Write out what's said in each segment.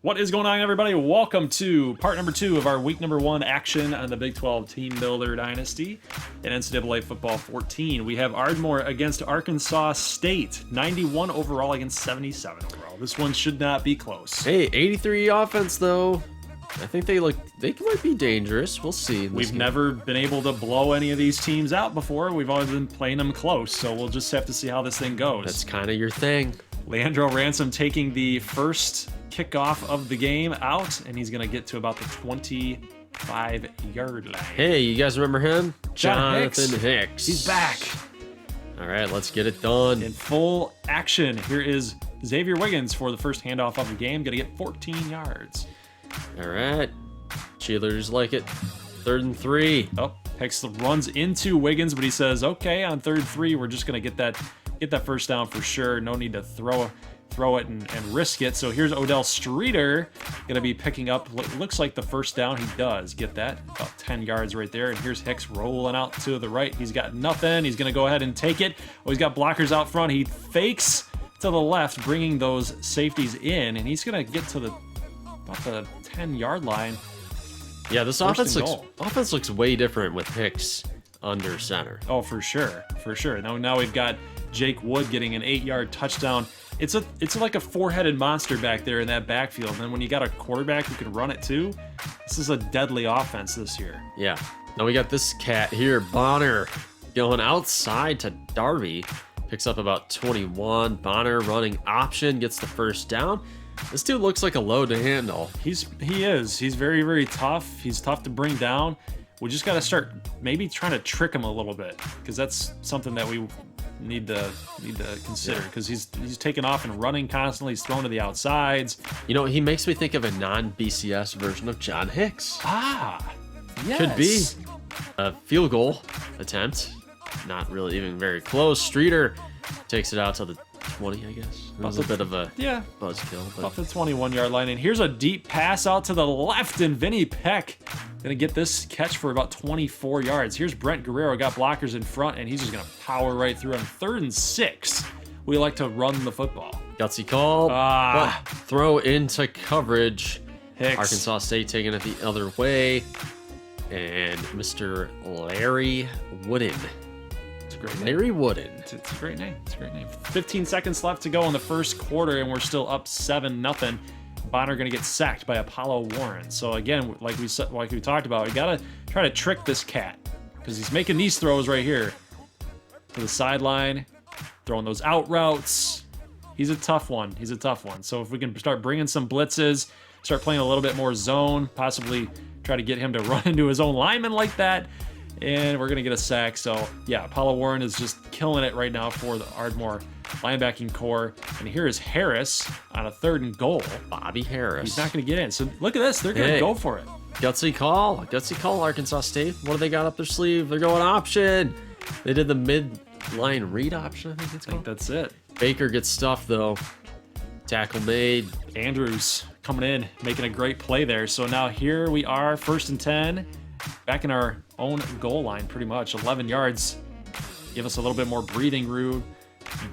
What is going on, everybody? Welcome to part number 2 of our week number 1 action on the Big 12 Team Builder Dynasty in NCAA Football 14. We have Ardmore against Arkansas State, 91 overall against 77 overall. This one should not be close. Hey, 83 offense though. I think they might be dangerous. We'll see. We've never been able to blow any of these teams out before. We've always been playing them close, so we'll just have to see how this thing goes. That's kind of your thing. Leandro Ransom taking the first kickoff of the game out, and he's going to get to about the 25-yard line. Hey, you guys remember him? Jonathan Hicks. He's back. All right, let's get it done. In full action, here is Xavier Wiggins for the first handoff of the game. Going to get 14 yards. All right. Cheerleaders like it. 3rd and 3. Oh, Hicks runs into Wiggins, but he says, okay, on 3rd and 3, we're just going to get that first down for sure. No need to throw it and risk it. So here's Odell Streeter going to be picking up, looks like the first down. He does get that, about 10 yards right there. And here's Hicks rolling out to the right. He's got nothing. He's going to go ahead and take it. Oh, he's got blockers out front. He fakes to the left, bringing those safeties in, and he's going to get to about the 10-yard line. Yeah, this offense looks way different with Hicks under center. Oh, for sure. Now we've got Jake Wood getting an 8-yard touchdown. It's like a four-headed monster back there in that backfield. And then when you got a quarterback who can run it too, this is a deadly offense this year. Yeah. Now we got this cat here, Bonner, going outside to Darby. Picks up about 21. Bonner running option, gets the first down. This dude looks like a load to handle. He is. He's very, very tough. He's tough to bring down. We just got to start maybe trying to trick him a little bit, because that's something that we need to consider, because he's taking off and running constantly. He's thrown to the outsides. You know, he makes me think of a non-BCS version of John Hicks. Ah, yes. Could be. A field goal attempt. Not really even very close. Streeter takes it out to the 20, I guess. It was a bit of a buzzkill. Off the 21-yard line. And here's a deep pass out to the left, and Vinny Peck going to get this catch for about 24 yards. Here's Brent Guerrero, got blockers in front, and he's just going to power right through him. 3rd and 6. We like to run the football. Gutsy call. But throw into coverage. Hicks. Arkansas State taking it the other way. And Mr. Larry Wooden. Larry Wooden. It's a great name. 15 seconds left to go in the first quarter, and we're still up 7-0. Bonner going to get sacked by Apollo Warren. So again, like we talked about, we got to try to trick this cat, because he's making these throws right here to the sideline, throwing those out routes. He's a tough one. So if we can start bringing some blitzes, start playing a little bit more zone, possibly try to get him to run into his own lineman like that, and we're going to get a sack. So, yeah, Apollo Warren is just killing it right now for the Ardmore linebacking core. And here is Harris on a 3rd and goal. Bobby Harris. He's not going to get in. So, look at this. They're going to go for it. Gutsy call, Arkansas State. What do they got up their sleeve? They're going option. They did the mid-line read option, I think it's called. That's it. Baker gets stuffed, though. Tackle made. Andrews coming in, making a great play there. So, now here we are, 1st and 10. Back in our own goal line, pretty much 11 yards. Give us a little bit more breathing room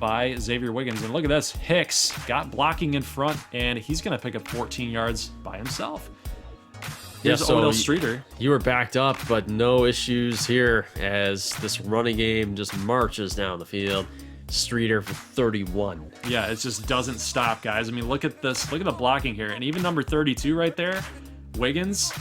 by Xavier Wiggins. And look at this, Hicks got blocking in front, and he's going to pick up 14 yards by himself. Here's Odell Streeter. You were backed up, but no issues here as this running game just marches down the field. Streeter for 31. Yeah, it just doesn't stop, guys. I mean, look at this. Look at the blocking here. And even number 32 right there, Wiggins,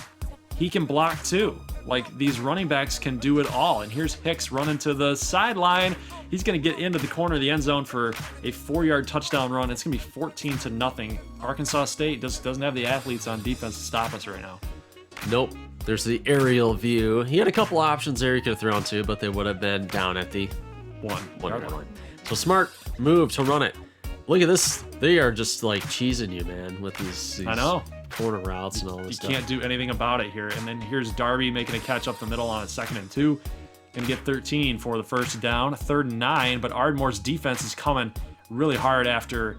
he can block too. Like, these running backs can do it all. And here's Hicks running to the sideline. He's going to get into the corner of the end zone for a 4-yard touchdown run. It's going to be 14-0. Arkansas State doesn't have the athletes on defense to stop us right now. Nope. There's the aerial view. He had a couple options there he could have thrown to, but they would have been down at the one-yard line. So smart move to run it. Look at this. They are just like cheesing you, man, with these I know. corner routes and all this stuff. You can't do anything about it here. And then here's Darby making a catch up the middle on a 2nd and 2. Gonna get 13 for the first down. 3rd and 9, but Ardmore's defense is coming really hard after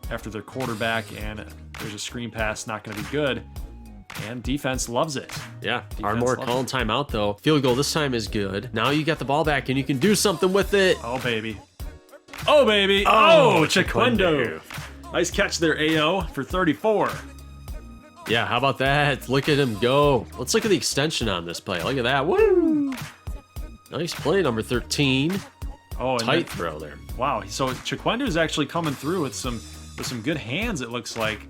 their quarterback, and there's a screen pass, not gonna be good. And defense loves it. Yeah, Ardmore calling timeout though. Field goal this time is good. Now you got the ball back and you can do something with it. Oh, baby. Oh, baby. Oh, Chick-fil-a. Nice catch there, AO, for 34. Yeah, how about that? Look at him go. Let's look at the extension on this play. Look at that. Woo! Nice play, number 13. Oh, Tight throw there. Wow, so Chickwendu is actually coming through with some good hands, it looks like.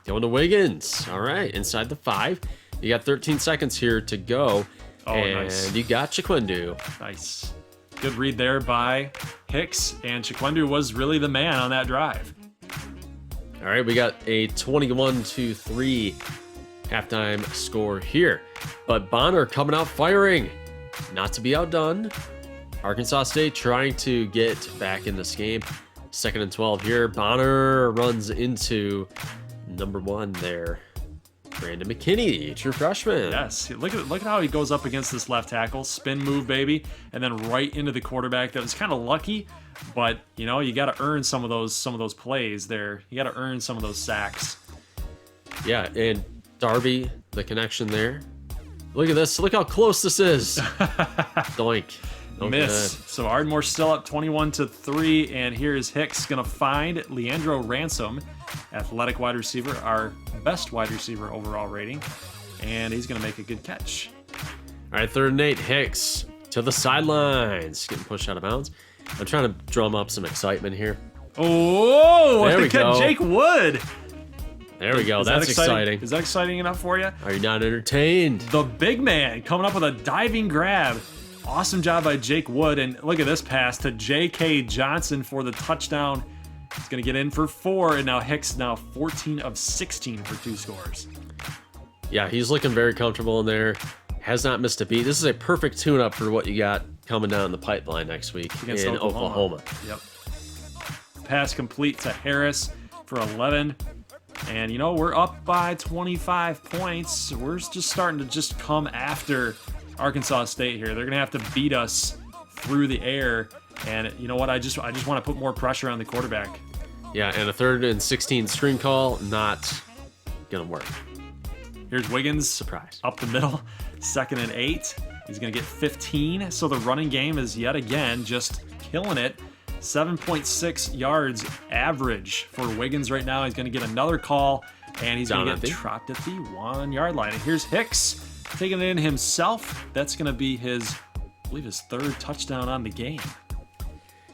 Going to Wiggins. All right, inside the 5. You got 13 seconds here to go. Oh, and nice. You got Chickwendu. Nice. Good read there by Hicks, and Chickwendu was really the man on that drive. All right, we got a 21-3 halftime score here. But Bonner coming out firing. Not to be outdone. Arkansas State trying to get back in this game. 2nd and 12 here. Bonner runs into number 1 there. Brandon McKinney, true freshman. Yes, look at how he goes up against this left tackle, spin move, baby, and then right into the quarterback. That was kind of lucky, but you know you got to earn some of those plays there. You got to earn some of those sacks. Yeah, and Darby, the connection there. Look at this. Look how close this is. Doink. No Miss. good. So Ardmore still up 21-3, and here is Hicks gonna find Leandro Ransom, athletic wide receiver, our best wide receiver overall rating, and he's gonna make a good catch. All right, 3rd and 8. Hicks to the sidelines, getting pushed out of bounds. I'm trying to drum up some excitement here. Oh, There what we the go. Jake Wood. There we go. Is that That's exciting. Is that exciting enough for you? Are you not entertained? The big man coming up with a diving grab. Awesome job by Jake Wood, and look at this pass to J.K. Johnson for the touchdown. He's going to get in for 4, and now Hicks now 14 of 16 for 2 scores. Yeah, he's looking very comfortable in there. Has not missed a beat. This is a perfect tune-up for what you got coming down the pipeline next week Against in Oklahoma. Yep. Pass complete to Harris for 11. And, you know, we're up by 25 points. We're just starting to just come after Arkansas State here. They're going to have to beat us through the air. And you know what? I just want to put more pressure on the quarterback. Yeah, and a 3rd and 16 screen call, not going to work. Here's Wiggins. Surprise. Up the middle. 2nd and 8. He's going to get 15. So the running game is yet again just killing it. 7.6 yards average for Wiggins right now. He's going to get another call, and he's going to get trapped at the 1-yard line. And here's Hicks taking it in himself. That's going to be his, I believe, his 3rd touchdown on the game.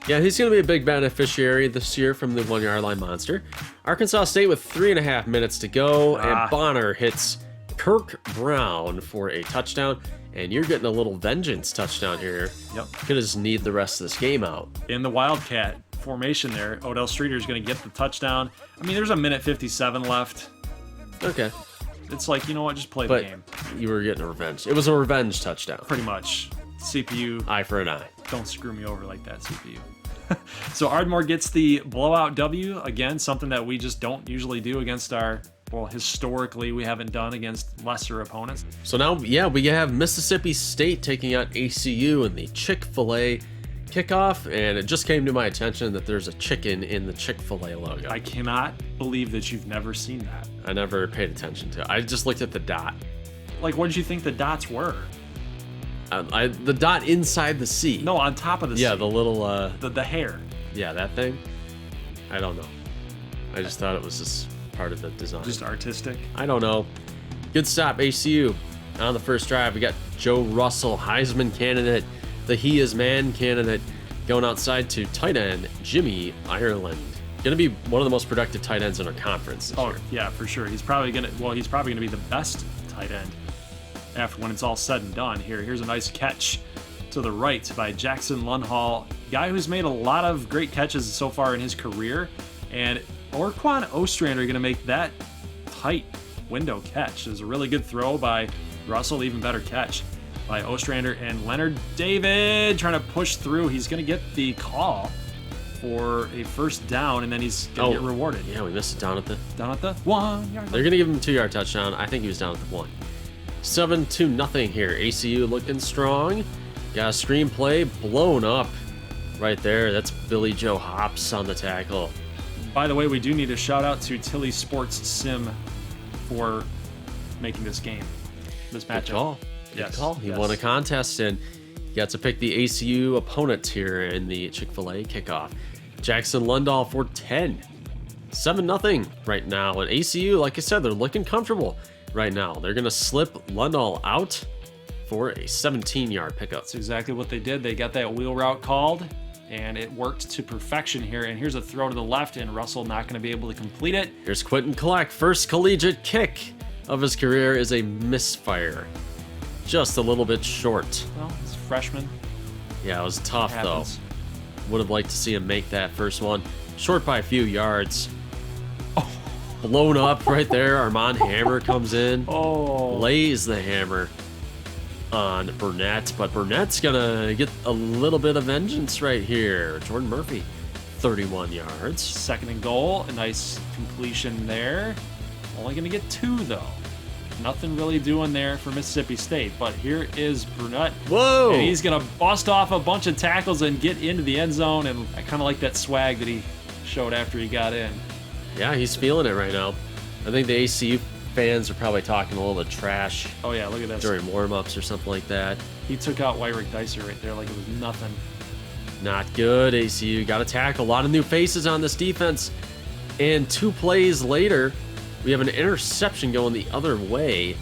Yeah, he's going to be a big beneficiary this year from the 1-yard line monster. Arkansas State with 3.5 minutes to go, and Bonner hits Kirk Brown for a touchdown. And you're getting a little vengeance touchdown here. Yep. Gonna just need the rest of this game out. In the Wildcat formation there, Odell Streeter's going to get the touchdown. I mean, there's a minute 57 left. Okay. It's like, you know what, just play the game. You were getting a revenge. It was a revenge touchdown. Pretty much. CPU. Eye for an eye. Don't screw me over like that, CPU. So Ardmore gets the blowout W. Again, something that we just don't usually do against our, well, historically we haven't done against lesser opponents. So now, yeah, we have Mississippi State taking out ACU in the Chick-fil-A Kickoff, and it just came to my attention that there's a chicken in the Chick-fil-A logo. I cannot believe that you've never seen that. I never paid attention to it. I just looked at the dot. Like, what did you think the dots were? The dot inside the C. No, on top of the Yeah, C. the little... The hair. Yeah, that thing. I don't know. I just thought it was just part of the design. Just artistic. I don't know. Good stop, ACU. On the first drive, we got Joe Russell, Heisman candidate, the He Is Man candidate, going outside to tight end Jimmy Ireland. Going to be one of the most productive tight ends in our conference this year. Yeah, for sure. He's probably gonna be the best tight end after when it's all said and done. Here's a nice catch to the right by Jackson Lunhall, guy who's made a lot of great catches so far in his career, and Orquan Ostrander going to make that tight window catch. It was a really good throw by Russell, even better catch by Ostrander, and Leonard David trying to push through. He's going to get the call for a first down, and then he's going to get rewarded. Yeah, we missed it down at the 1 yard. They're going to give him a 2-yard touchdown. I think he was down at the 1. 7-0 here. ACU looking strong. Got a screenplay blown up right there. That's Billy Joe Hops on the tackle. By the way, we do need a shout out to Tilly Sports Sim for making this game, this matchup. Good call. Yes. Good call. He won a contest and got to pick the ACU opponent here in the Chick-fil-A Kickoff. Jackson Lundahl for 10. 7-0 right now. And ACU, like I said, they're looking comfortable right now. They're going to slip Lundahl out for a 17-yard pickup. That's exactly what they did. They got that wheel route called, and it worked to perfection here. And here's a throw to the left, and Russell not going to be able to complete it. Here's Quentin Kleck. First collegiate kick of his career is a misfire. Just a little bit short. Well, he's a freshman. Yeah, it was tough, though. Happens. Would have liked to see him make that first one. Short by a few yards. Oh. Blown up right there. Armand Hammer comes in. Oh. Lays the hammer on Burnett, but Burnett's gonna get a little bit of vengeance right here. Jordan Murphy, 31 yards. Second and goal. A nice completion there. Only going to get 2, though. Nothing really doing there for Mississippi State, but here is Burnett. Whoa! And he's going to bust off a bunch of tackles and get into the end zone, and I kind of like that swag that he showed after he got in. Yeah, he's feeling it right now. I think the ACU fans are probably talking a little bit trash. Oh, yeah, look at that. During warm-ups or something like that. He took out Wyrick Dicer right there like it was nothing. Not good, ACU. Got to tackle. A lot of new faces on this defense. And 2 plays later, we have an interception going the other way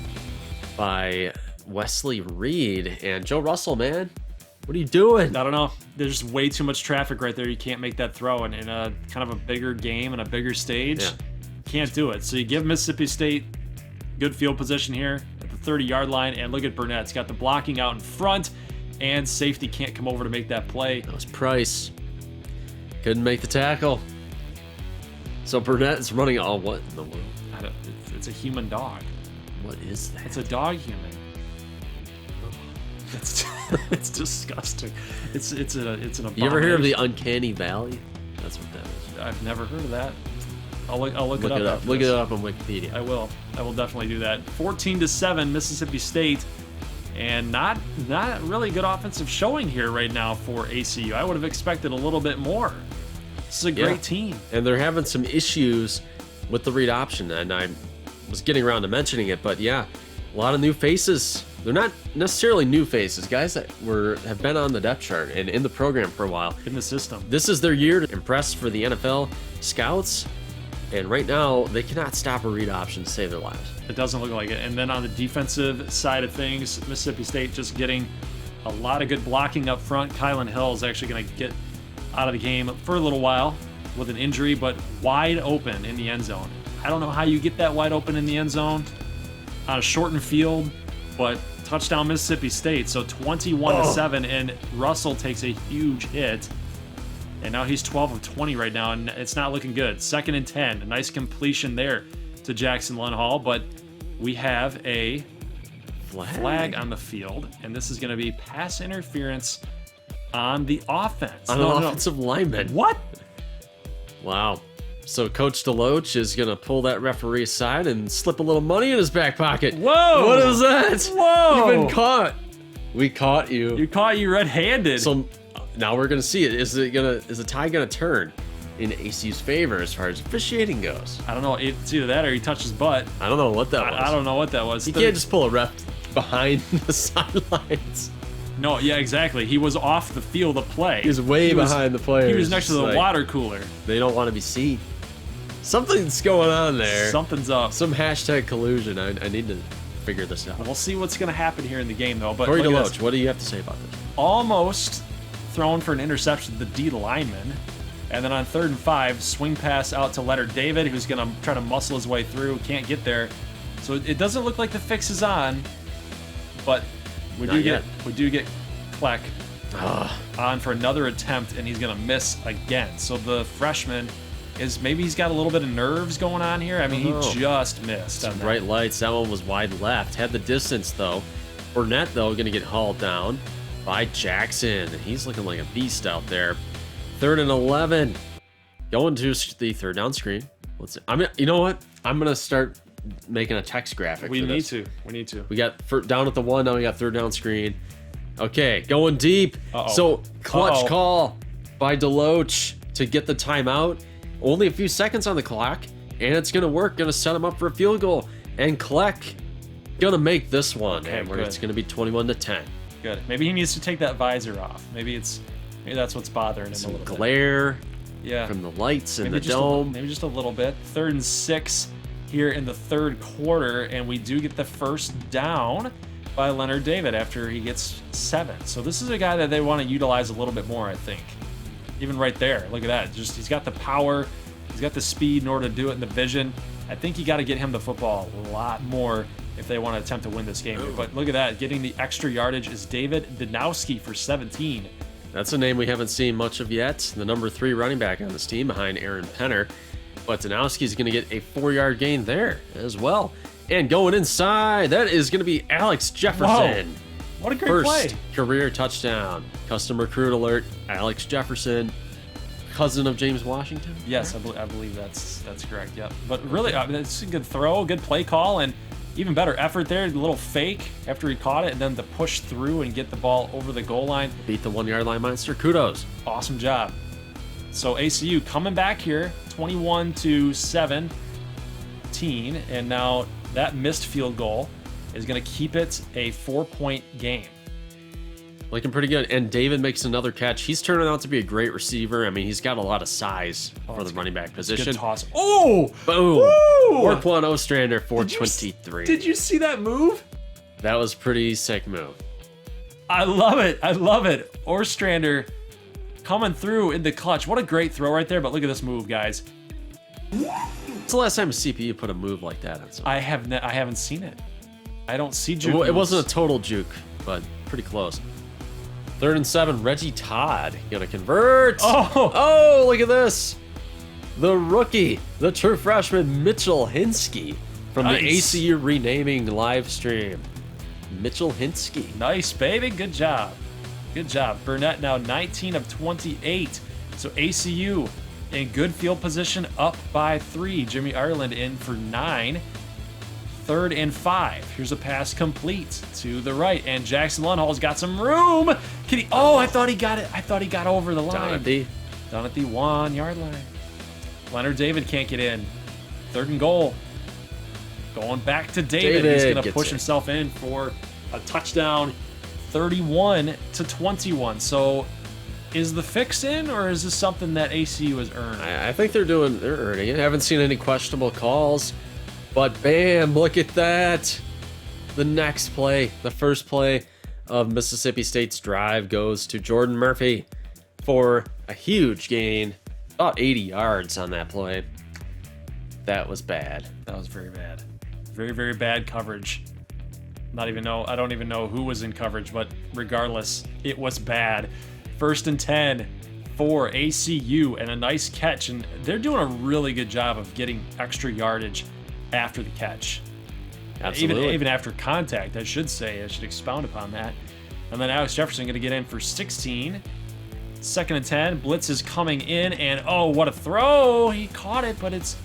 by Wesley Reed. And Joe Russell, man, what are you doing? I don't know. There's way too much traffic right there. You can't make that throw. And in a kind of a bigger game and a bigger stage, can't do it. So you give Mississippi State good field position here at the 30-yard line. And look at Burnett. He's got the blocking out in front. And safety can't come over to make that play. That was Price. Couldn't make the tackle. So Burnett is running all what in the world? It's a human dog. What is that? It's a dog human. It's disgusting. It's an abomination. You ever hear of the uncanny valley? That's what that is. I've never heard of that. I'll look it up. after Look this. it up on Wikipedia. I will definitely do that. 14-7 Mississippi State, and not really good offensive showing here right now for ACU. I would have expected a little bit more. This is a great team. And they're having some issues with the read option, and I was getting around to mentioning it, but yeah, a lot of new faces. They're not necessarily new faces, guys that have been on the depth chart and in the program for a while. In the system. This is their year to impress for the NFL scouts, and right now they cannot stop a read option to save their lives. It doesn't look like it. And then on the defensive side of things, Mississippi State just getting a lot of good blocking up front. Kylan Hill is actually going to get out of the game for a little while with an injury, but wide open in the end zone. I don't know how you get that wide open in the end zone on a shortened field, but touchdown Mississippi State. So 21-7, and Russell takes a huge hit. And now he's 12 of 20 right now, and it's not looking good. 2nd and 10, a nice completion there to Jackson Lundahl, but we have a flag on the field, and this is going to be pass interference on the offense. On an offensive lineman. What? Wow. So Coach DeLoach is going to pull that referee aside and slip a little money in his back pocket. Whoa! What is that? Whoa! You've been caught. We caught you. You caught you red-handed. So now we're going to see it. Is the tie going to turn in ACU's favor as far as officiating goes? I don't know. It's either that or he touched his butt. I don't know what that was. I don't know what that was. You can't just pull a ref behind the sidelines. No, yeah, exactly. He was off the field of play. He was way behind the players. He was next to the water cooler. They don't want to be seen. Something's going on there. Something's up. Some hashtag collusion. I need to figure this out. We'll see what's going to happen here in the game, though. But Corey DeLoach, what do you have to say about this? Almost thrown for an interception to the D lineman. And then on 3rd and 5, swing pass out to Leonard David, who's going to try to muscle his way through. Can't get there. So it doesn't look like the fix is on. But we do get Kleck on for another attempt, and he's going to miss again. So the freshman maybe he's got a little bit of nerves going on here. I mean, he just missed. Some bright lights. That one was wide left. Had the distance, though. Burnett, though, going to get hauled down by Jackson. He's looking like a beast out there. 3rd and 11. Going to the 3rd down screen. You know what? I'm going to start making a text graphic. We for need this. to. We need to. We got down at the 1. Now we got 3rd down screen. Okay, going deep. So clutch call by DeLoach to get the timeout. Only a few seconds on the clock, and it's going to work. Going to set him up for a field goal. And Kleck going to make this one. Okay, and it's going to be 21-10. Good. Maybe he needs to take that visor off. Maybe that's what's bothering him a little bit. Glare. Yeah. from the lights and Maybe the just dome. maybe just a little bit. 3rd and 6 here in the 3rd quarter, and we do get the first down by Leonard David after he gets 7. So this is a guy that they want to utilize a little bit more, I think. Even right there, look at that. Just he's got the power, he's got the speed in order to do it, and the vision. I think you got to get him the football a lot more if they want to attempt to win this game. But look at that, getting the extra yardage is David Dynasty for 17. That's a name we haven't seen much of yet. The number 3 running back on this team behind Aaron Penner. But Dynasty's going to get a 4-yard gain there as well. And going inside, that is going to be Alex Jefferson. Whoa. What a great play. First career touchdown. Custom recruit alert. Alex Jefferson, cousin of James Washington. Yes, I believe that's correct. Yep. But really, it's a good throw, good play call, and even better effort there. A little fake after he caught it, and then the push through and get the ball over the goal line. Beat the 1-yard line monster. Kudos. Awesome job. So ACU coming back here, 21-17, and now that missed field goal is going to keep it a 4-point game. Looking pretty good. And David makes another catch. He's turning out to be a great receiver. I mean, he's got a lot of size for the running back position. Good toss. Oh! Boom! Woo! Work one Ostrander, 423. Did you see that move? That was pretty sick move. I love it. I love it. Ostrander coming through in the clutch. What a great throw right there. But look at this move, guys. When's the last time a CPU put a move like that on something? I haven't seen it. I don't see juke. Well, it moves. wasn't a total juke, but pretty close. 3rd and 7, Reggie Todd gonna convert. Oh, look at this. The rookie, the true freshman, Mitchell Hinsky from the ACU renaming live stream. Mitchell Hinsky. Nice, baby. Good job. Good job. Burnett now 19 of 28. So ACU in good field position, up by 3. Jimmy Ireland in for 9. 3rd and 5. Here's a pass complete to the right, and Jackson Lundhall's got some room. Can he? Oh, I thought he got it. I thought he got over the line. Down at the 1-yard line. Leonard David can't get in. 3rd and goal. Going back to David. He's going to push himself in for a touchdown. 31-21. So, is the fix in, or is this something that ACU has earned? I think they're earning it. I haven't seen any questionable calls. But bam, look at that. The next play, the first play of Mississippi State's drive goes to Jordan Murphy for a huge gain, about 80 yards on that play. That was bad. That was very bad. Very, very bad coverage. I don't even know who was in coverage, but regardless, it was bad. 1st and 10 for ACU, and a nice catch, and they're doing a really good job of getting extra yardage after the catch. Absolutely. Even after contact, I should expound upon that. And then Alex Jefferson going to get in for 16. 2nd and 10. Blitz is coming in, and oh, what a throw. He caught it, but it's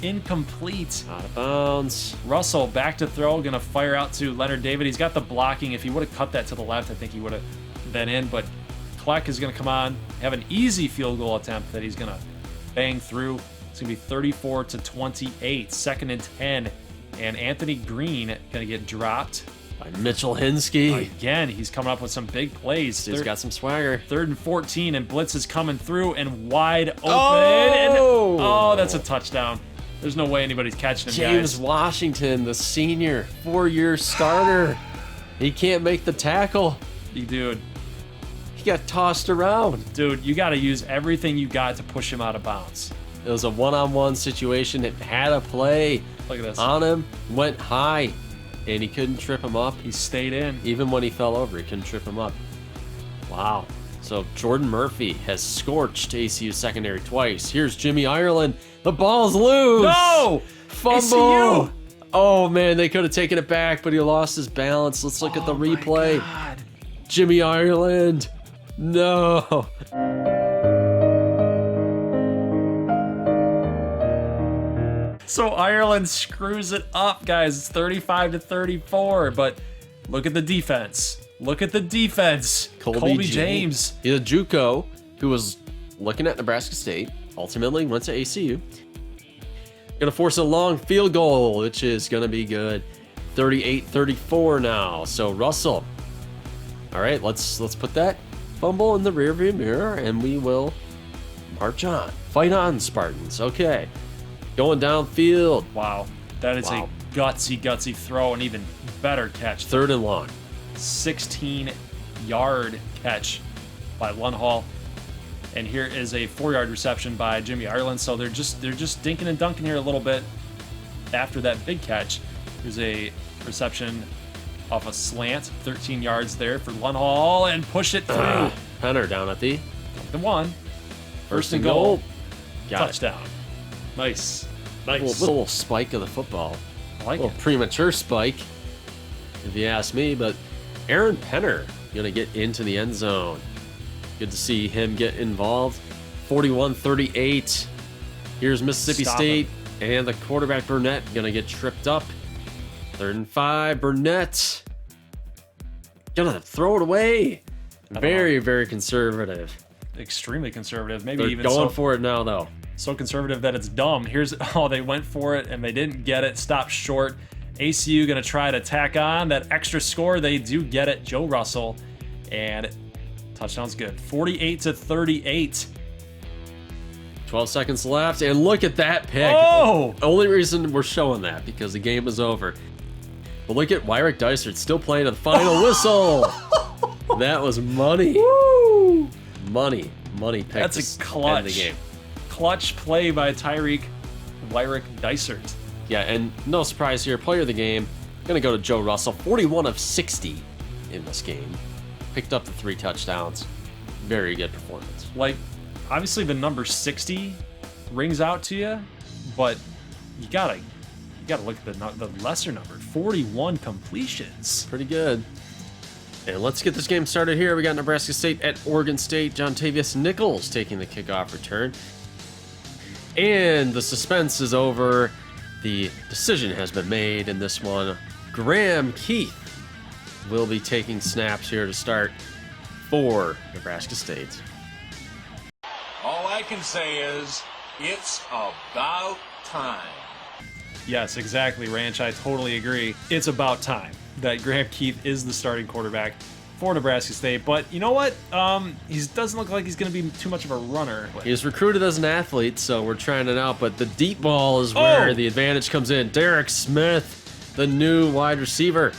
incomplete. Out of bounds. Russell back to throw, going to fire out to Leonard David. He's got the blocking. If he would have cut that to the left, I think he would have been in, but Kleck is going to come on, have an easy field goal attempt that he's going to bang through. It's going to be 34-28, 2nd and 10, and Anthony Green going to get dropped by Mitchell Hinsky. Again, he's coming up with some big plays. He's got some swagger. 3rd and 14, and blitz is coming through and wide open. Oh! And, that's a touchdown. There's no way anybody's catching him, James guys. Washington, the senior, 4-year starter. He can't make the tackle. Dude. He got tossed around. Dude, you got to use everything you got to push him out of bounds. It was a one-on-one situation. It had a play Look at this. on him, went high, and he couldn't trip him up. He stayed in. Even when he fell over, he couldn't trip him up. Wow. So Jordan Murphy has scorched ACU secondary twice. Here's Jimmy Ireland. The ball's loose. No! Fumble. ACU! Oh, man, they could have taken it back, but he lost his balance. Let's look at the replay. My God. Jimmy Ireland. No. So Ireland screws it up, guys. It's 35-34, but look at the defense. Look at the defense. Colby James. He's a JUCO who was looking at Nebraska State, ultimately went to ACU. Gonna force a long field goal, which is gonna be good. 38-34 now. So Russell. All right, let's put that fumble in the rearview mirror, and we will March on. Fight on, Spartans. Okay. Going downfield. Wow. That is a gutsy throw, and even better catch. 3rd and long. 16-yard catch by Lunhall. And here is a 4-yard reception by Jimmy Ireland. So they're just dinking and dunking here a little bit after that big catch. Here's a reception off a slant, 13 yards there for Lunhall, and push it through. Penner down at the 1. First and goal. Touchdown. Nice. Little spike of the football. I like a little premature spike, if you ask me, but Aaron Penner going to get into the end zone. Good to see him get involved. 41-38. Here's Mississippi State, and the quarterback Burnett going to get tripped up. 3rd and 5. Burnett gonna throw it away. Very conservative. Extremely conservative. Maybe They're even going for it now, though. So conservative that it's dumb. They went for it and they didn't get it. Stopped short. ACU gonna try to tack on that extra score. They do get it. Joe Russell, and touchdown's good. 48-38. 12 seconds left, and look at that pick. Oh! Only reason we're showing that because the game is over. But look at Wyrick Dysert still playing to the final whistle. That was money. Woo! Money pick. That's a clutch. End the game. Clutch play by Tyreek Wyrick Dysert. Yeah, and no surprise here. Player of the game, gonna go to Joe Russell. 41 of 60 in this game. Picked up the 3 touchdowns. Very good performance. Like, obviously the number 60 rings out to you, but you gotta look at the lesser number. 41 completions. Pretty good. And let's get this game started here. We got Nebraska State at Oregon State. Jontavius Nichols taking the kickoff return. And the suspense is over. The decision has been made in this one. Graham Keith will be taking snaps here to start for Nebraska State. All I can say is, it's about time. Yes, exactly, Ranch. I totally agree. It's about time that Graham Keith is the starting quarterback for Nebraska State. But you know what? He doesn't look like he's going to be too much of a runner. He was recruited as an athlete, so we're trying it out. But the deep ball is where the advantage comes in. Derek Smith, the new wide receiver.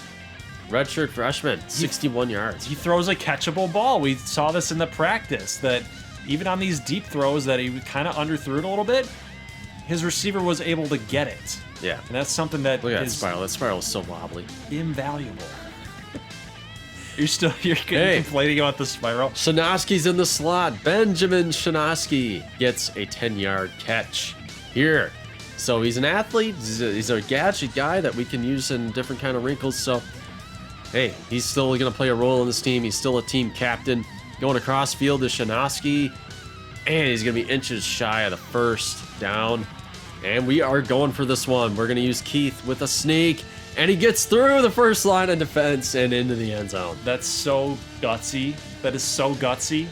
Redshirt freshman, 61 yards. He throws a catchable ball. We saw this in the practice, that even on these deep throws that he kind of underthrew it a little bit, his receiver was able to get it. Yeah. And that's something that Look at that spiral. That spiral is so wobbly. Invaluable. You're complaining about the spiral. Shanoski's in the slot. Benjamin Shanoski gets a 10-yard catch here. So he's an athlete. He's a gadget guy that we can use in different kind of wrinkles. So, hey, he's still going to play a role in this team. He's still a team captain. Going across field to Shanoski. And he's going to be inches shy of the first down. And we are going for this one. We're going to use Keith with a sneak. And he gets through the first line of defense and into the end zone. That's so gutsy. That is so gutsy.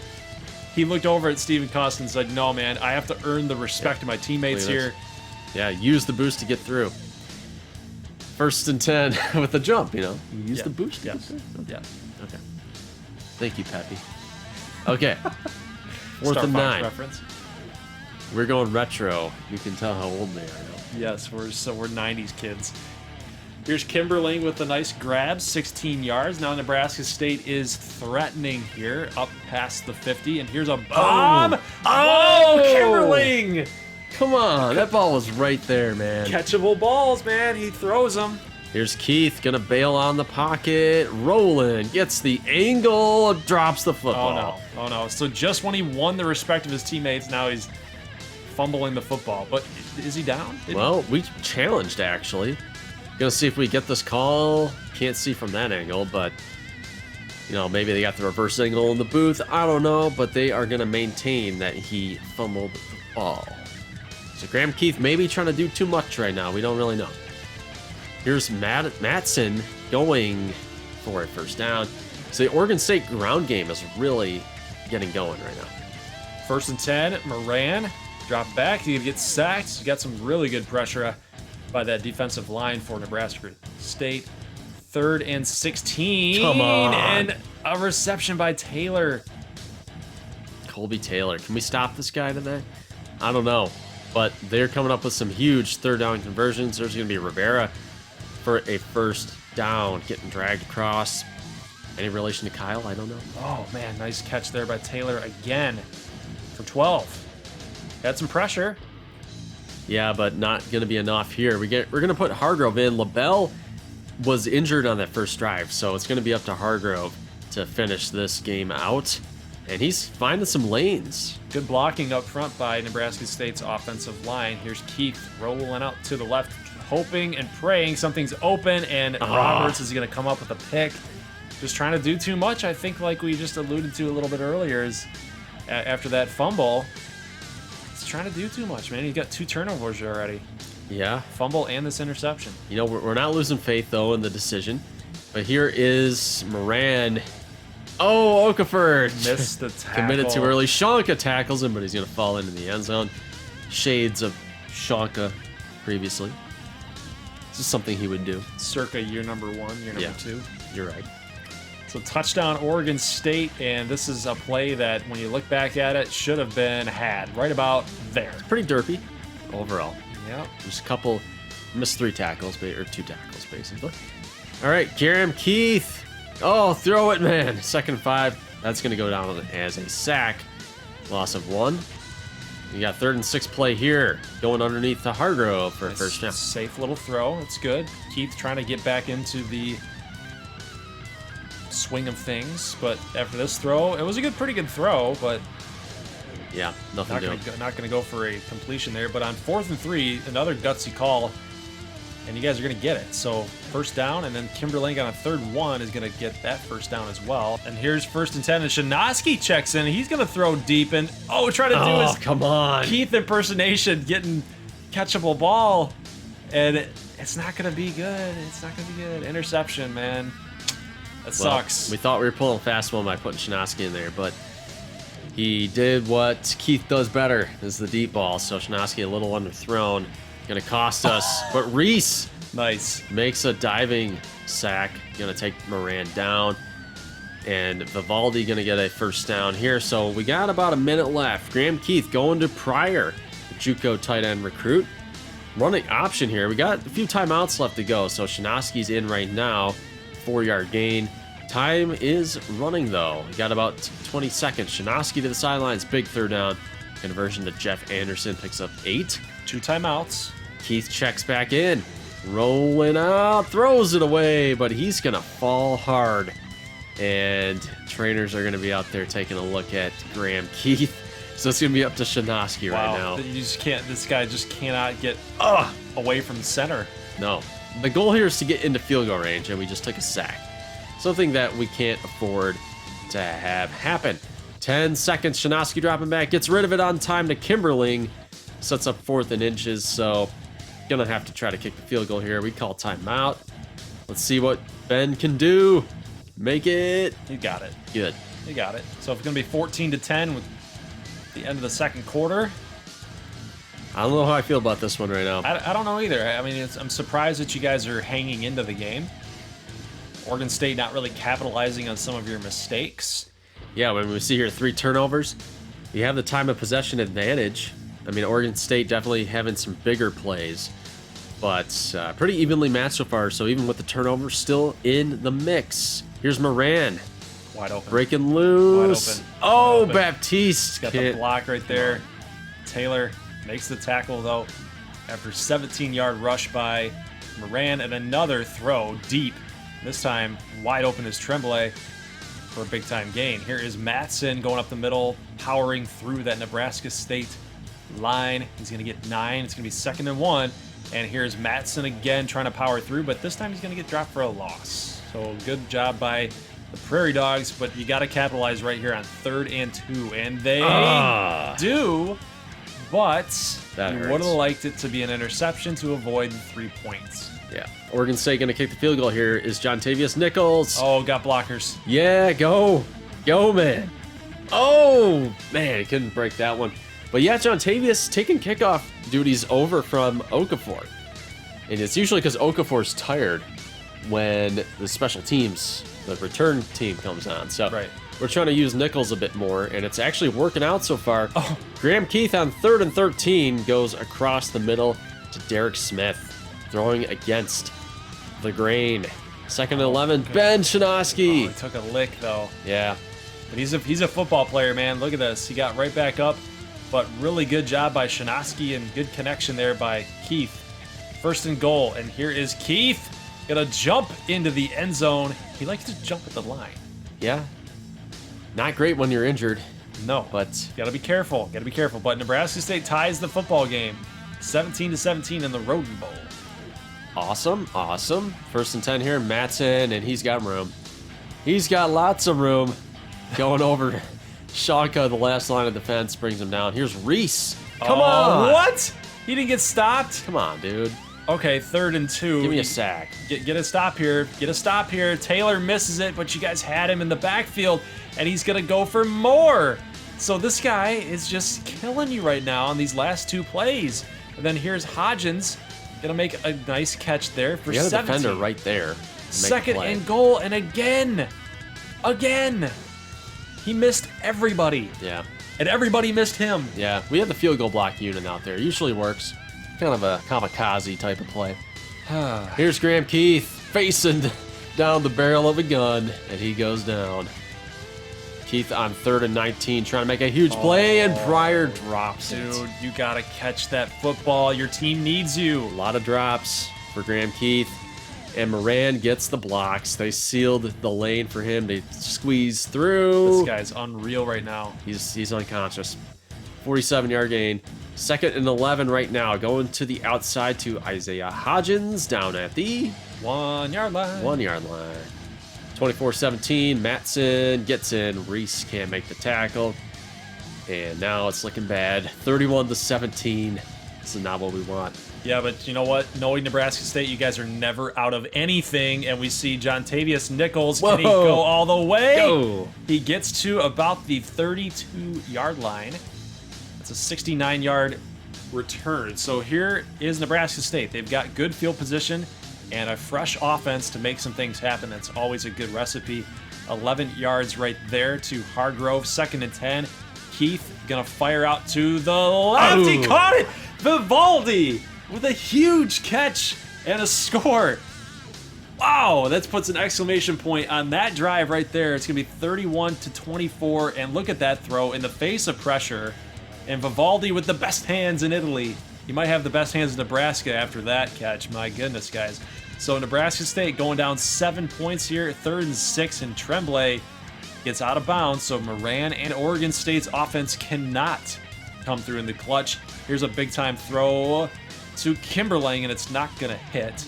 He looked over at Stephen Costin and said, no, man, I have to earn the respect of my teammates here. Yeah, use the boost to get through. 1st and 10 with the jump, you know. Use the boost to get through. Yeah. Okay. Thank you, Peppy. Okay. 4th and 9. Reference. We're going retro. You can tell how old they are now. Yes, we're 90s kids. Here's Kimberling with a nice grab, 16 yards. Now Nebraska State is threatening here, up past the 50, and here's a bomb. Oh, Kimberling! Come on, that ball was right there, man. Catchable balls, man. He throws them. Here's Keith, gonna bail on the pocket. Rolling, gets the angle, drops the football. Oh no. So just when he won the respect of his teammates, now he's fumbling the football. But is he down? Well, we challenged, actually. Gonna see if we get this call. Can't see from that angle, but you know, maybe they got the reverse angle in the booth. I don't know, but they are gonna maintain that he fumbled the ball. So Graham Keith may be trying to do too much right now. We don't really know. Here's Matson going for a first down. So the Oregon State ground game is really getting going right now. 1st and 10, Moran drop back. He gets sacked. He got some really good pressure by that defensive line for Nebraska State. 3rd and 16. Come on. And a reception by Taylor. Colby Taylor. Can we stop this guy today? I don't know. But they're coming up with some huge third down conversions. There's going to be Rivera for a first down, getting dragged across. Any relation to Kyle? I don't know. Oh, man, nice catch there by Taylor again for 12. Got some pressure. Yeah, but not going to be enough here. We're going to put Hargrove in. LaBelle was injured on that first drive, so it's going to be up to Hargrove to finish this game out. And he's finding some lanes. Good blocking up front by Nebraska State's offensive line. Here's Keith rolling out to the left, hoping and praying something's open, and Roberts is going to come up with a pick. Just trying to do too much, I think, like we just alluded to a little bit earlier, is after that fumble, he's trying to do too much, man. He got 2 turnovers already. Yeah. Fumble and this interception. You know, we're not losing faith, though, in the decision. But here is Moran. Oh, Okafor Missed the tackle. committed too early. Ncaa tackles him, but he's going to fall into the end zone. Shades of Ncaa previously. This is something he would do. Circa year number 1, year number 2. You're right. So touchdown Oregon State, and this is a play that when you look back at it, should have been had right about there. Pretty derpy overall. Yep. Just a couple, missed 3 tackles, or 2 tackles, basically. All right, Jerem Keith. Oh, throw it, man. 2nd and 5. That's going to go down as a sack. Loss of 1. You got 3rd and 6 play here. Going underneath to Hargrove for a first down. Safe little throw. It's good. Keith trying to get back into the swing of things, but after this throw, it was a pretty good throw, but yeah, nothing doing. Not going to go for a completion there. But on 4th and 3, another gutsy call, and you guys are going to get it. So first down, and then Kimberlake on a 3rd and 1 is going to get that first down as well. And here's 1st and 10, and Shanoski checks in. He's going to throw deep, and try to do his come on Keith impersonation, getting catchable ball, and it's not going to be good. It's not going to be good. Interception, man. That sucks. We thought we were pulling fast one by putting Shanoski in there, but he did what Keith does better, is the deep ball. So Shanoski a little underthrown. Going to cost us. But Reese makes a diving sack. Going to take Moran down. And Vivaldi going to get a first down here. So we got about a minute left. Graham Keith going to Pryor, the JUCO tight end recruit. Running option here. We got a few timeouts left to go. So Shanoski's in right now. 4-yard gain. Time is running, though. We got about 20 seconds. Shanoski to the sidelines. Big 3rd down. Conversion to Jeff Anderson. Picks up 8. 2 timeouts. Keith checks back in. Rolling out. Throws it away, but he's going to fall hard. And trainers are going to be out there taking a look at Graham Keith. So it's going to be up to Shanoski right now. You just can't. This guy just cannot get away from the center. No. The goal here is to get into field goal range, and we just took a sack. Something that we can't afford to have happen. 10 seconds, Shanoski dropping back, gets rid of it on time to Kimberling. Sets up 4th and inches, so gonna have to try to kick the field goal here. We call timeout. Let's see what Ben can do. Make it. You got it. Good. You got it. So it's gonna be 14-10 with the end of the 2nd quarter. I don't know how I feel about this one right now. I don't know either. I mean, I'm surprised that you guys are hanging into the game. Oregon State not really capitalizing on some of your mistakes. Yeah, when we see here 3 turnovers, you have the time of possession advantage. I mean, Oregon State definitely having some bigger plays, but pretty evenly matched so far. So even with the turnover, still in the mix. Here's Moran. Wide open. Breaking loose. Wide open. Oh, Wide open. Baptiste. Got the block right there. Taylor makes the tackle, though, after 17-yard rush by Moran, and another throw deep. This time, wide open is Tremblay for a big-time gain. Here is Matson going up the middle, powering through that Nebraska State line. He's going to get 9. It's going to be 2nd and 1. And here's Matson again trying to power through, but this time he's going to get dropped for a loss. So good job by the Prairie Dogs, but you got to capitalize right here on 3rd and 2. And they do, but you would have liked it to be an interception to avoid 3 points. Yeah. Oregon State going to kick the field goal here is John Tavius Nichols. Oh, got blockers. Yeah, go. Go, man. Oh, man, he couldn't break that one. But yeah, John Tavius taking kickoff duties over from Okafor. And it's usually because Okafor's tired when the special teams, the return team comes on. So right. we're trying to use nickels a bit more, and it's actually working out so far. Oh. Graham Keith on 3rd and 13 goes across the middle to Derek Smith, throwing against the grain. 2nd and 11, Ben Oh, Shinosky. he took a lick, though. Yeah. But he's a football player, man. Look at this. He got right back up, but really good job by Shinosky and good connection there by Keith. 1st and goal, and here is Keith. Gonna jump into the end zone. He likes to jump at the line. Yeah. Not great when you're injured. No, But gotta be careful. Gotta be careful. But Nebraska State ties the football game, 17-17 in the Roden Bowl. awesome, awesome. 1st and 10 here, Matson, and he's got room. He's got lots of room. Going over Shaka, the last line of defense, brings him down. Here's Reese. Come on. What? He didn't get stopped? Come on, dude. Okay, 3rd and 2. Give me a sack. Get a stop here. Get a stop here. Taylor misses it, but you guys had him in the backfield, and he's going to go for more. So this guy is just killing you right now on these last 2 plays. And then here's Hodgins. Going to make a nice catch there for You got a 17. defender right there. to make the 2nd play. and goal, and again. He missed everybody, Yeah. and everybody missed him. Yeah. We have the field goal block unit out there. Usually works. Kind of a kamikaze type of play. Here's Graham Keith facing down the barrel of a gun, and he goes down. Keith on 3rd and 19, trying to make a huge play, and Pryor drops it. Dude, you gotta catch that football. Your team needs you. A lot of drops for Graham Keith. And Moran gets the blocks. They sealed the lane for him. They squeeze through. This guy's unreal right now. He's unconscious. 47-yard gain. 2nd and 11 right now. Going to the outside to Isaiah Hodgins down at the 1 yard line. 1 yard line. 24-17. Matson gets in. Reese can't make the tackle. And now it's looking bad. 31-17. This is not what we want. Yeah, but you know what? Knowing Nebraska State, you guys are never out of anything. And we see John Tavius Nichols. Can he Whoa. go all the way? Go. He gets to about the 32-yard line. That's a 69-yard return. So here is Nebraska State. They've got good field position and a fresh offense to make some things happen. That's always a good recipe. 11 yards right there to Hargrove. 2nd and 10. Keith gonna fire out to the left. He Ooh. caught it. Vivaldi with a huge catch and a score. Wow, that puts an exclamation point on that drive right there. It's gonna be 31-24, and look at that throw in the face of pressure. And Vivaldi with the best hands in Italy. He might have the best hands in Nebraska after that catch. My goodness, guys. So Nebraska State going down 7 points here. 3rd and 6, and Tremblay gets out of bounds. So Moran and Oregon State's offense cannot come through in the clutch. Here's a big-time throw to Kimberling, and it's not going to hit.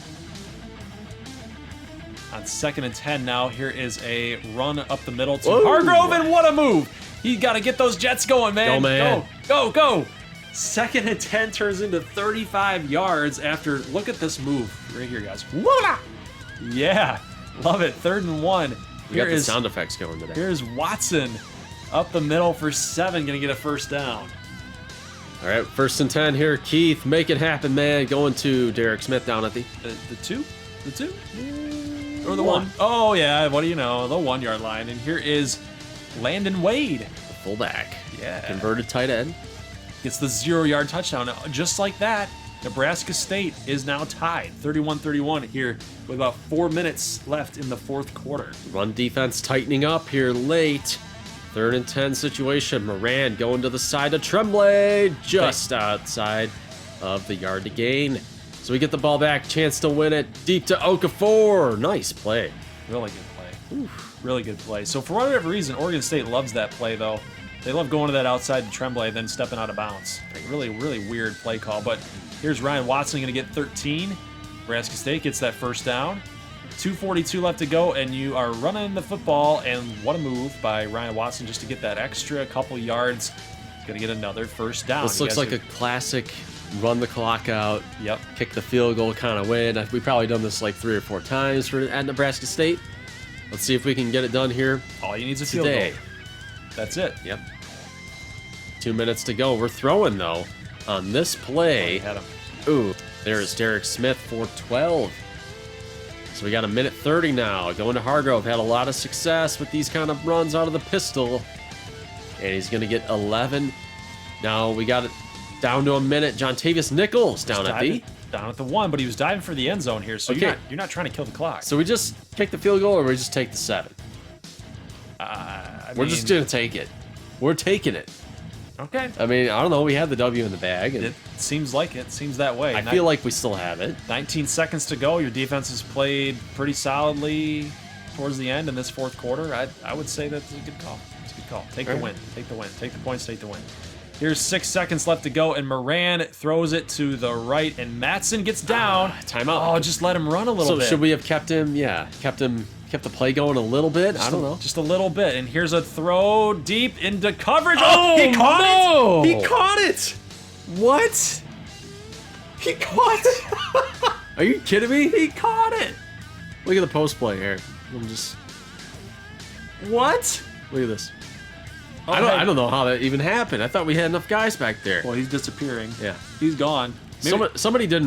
On 2nd and 10 now, here is a run up the middle to Whoa. Hargrove, and what a move! You got to get those Jets going, man. Go, man. Go. 2nd and 10 turns into 35 yards after, look at this move right here, guys. Voila! Yeah, love it. 3rd and 1. We got the sound effects going today. Here's Watson up the middle for 7, going to get a first down. All right, 1st and 10 here. Keith, make it happen, man. Going to Derek Smith down at the... The 2? The 2? Or the 1? Oh, yeah, what do you know? The 1 yard line. And here is Landon Wade. The fullback. Yeah. Converted tight end. Gets the 0 yard touchdown. Just like that, Nebraska State is now tied 31-31 here with about 4 minutes left in the 4th quarter. Run defense tightening up here late. 3rd and 10 situation. Moran going to the side of Tremblay, just outside of the yard to gain. So we get the ball back, chance to win it. Deep to Okafor. Nice play. Really good play. Oof, really good play. So for whatever reason, Oregon State loves that play, though. They love going to that outside to Tremblay, then stepping out of bounds. Like, really, really weird play call. But here's Ryan Watson going to get 13. Nebraska State gets that first down. 2:42 left to go, and you are running the football. And what a move by Ryan Watson just to get that extra couple yards. He's going to get another first down. This looks like a classic run the clock out, Yep. kick the field goal kind of win. We've probably done this like 3 or 4 times at Nebraska State. Let's see if we can get it done here All you need is a field today. goal. That's it. Yep. 2 minutes to go. We're throwing, though, on this play. Had him. Ooh, there's Derek Smith for 12. So we got a minute 30 now. Going to Hargrove. Had a lot of success with these kind of runs out of the pistol. And he's going to get 11. Now we got it down to a minute. Jontavius Nichols down at B. Down at the 1, but he was diving for the end zone here, so Okay. you're not trying to kill the clock. So we just kick the field goal or we just take the 7? We're just going to take it. We're taking it. Okay. I mean, I don't know. We had the W in the bag. And It seems like it. Seems that way. I feel like we still have it. 19 seconds to go. Your defense has played pretty solidly towards the end in this fourth quarter. I would say that's a good call. It's a good call. Take the win. Take the win. Take the points. Take the win. Here's 6 seconds left to go, and Moran throws it to the right, and Matson gets down. Timeout. Oh, just let him run a little bit. So should we have kept him? Yeah, kept the play going a little bit. I don't know. Just a little bit. And here's a throw deep into coverage. Oh, he caught no! it. He caught it. What? He caught it. Are you kidding me? He caught it. Look at the post play here. I'm just What? look at this. Oh, I don't know how that even happened. I thought we had enough guys back there. Well, he's disappearing. Yeah. He's gone. Somebody did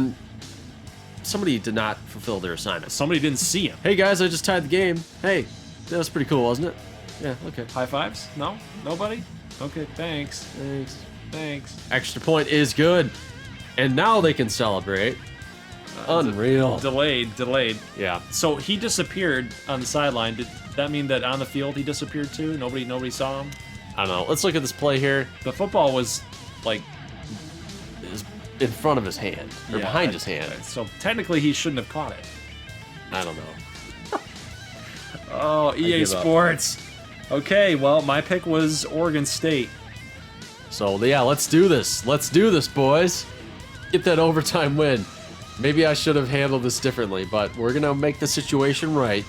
not fulfill their assignment. Somebody didn't see him. Hey guys, I just tied the game. Hey, that was pretty cool, wasn't it? Yeah. Okay. High fives? No? Nobody? Okay, thanks. Thanks. Extra point is good, and now they can celebrate. Unreal. Delayed. Yeah. So he disappeared on the sideline. Did that mean that on the field he disappeared too? Nobody saw him? I don't know. Let's look at this play here. The football was like It was in front of his hand, or behind his hand. So technically he shouldn't have caught it. I don't know. Oh, EA give up. Sports. Okay, well, my pick was Oregon State. So yeah, let's do this. Let's do this, boys. Get that overtime win. Maybe I should have handled this differently, but we're gonna make the situation right.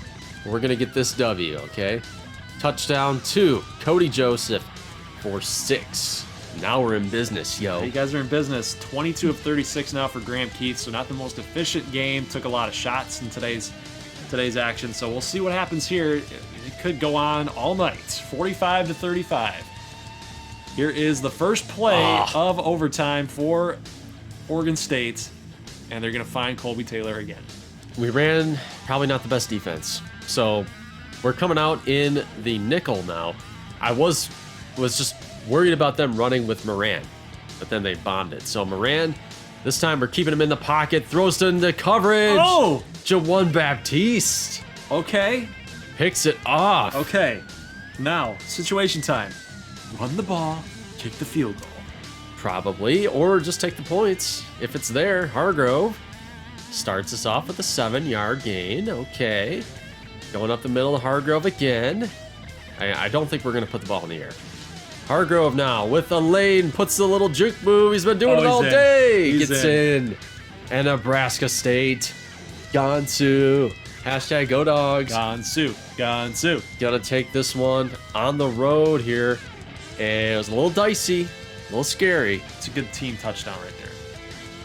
We're gonna get this W, okay? Touchdown to Cody Joseph for 6. Now we're in business, yo. You guys are in business. 22 of 36 now for Graham Keith, so not the most efficient game. Took a lot of shots in today's action, so we'll see what happens here. It could go on all night. 45 to 35. Here is the first play of overtime for Oregon State, and they're going to find Colby Taylor again. We ran probably not the best defense. So we're coming out in the nickel now. I was just worried about them running with Moran, but then they bombed it. So Moran, this time we're keeping him in the pocket, throws it into coverage. Oh! Jawan Baptiste Okay. picks it off. Okay. Now, situation time. Run the ball, kick the field goal. Probably, or just take the points. If it's there, Hargrove starts us off with a 7-yard gain. Okay. Going up the middle of Hargrove again. I don't think we're going to put the ball in the air. Hargrove now with a lane, puts the little juke move. He's been doing it all day. He's Gets in. And Nebraska State. Gonsu. Hashtag go dogs. Gonsu. Gonna take this one on the road here. And it was a little dicey, a little scary, It's a good team touchdown right there.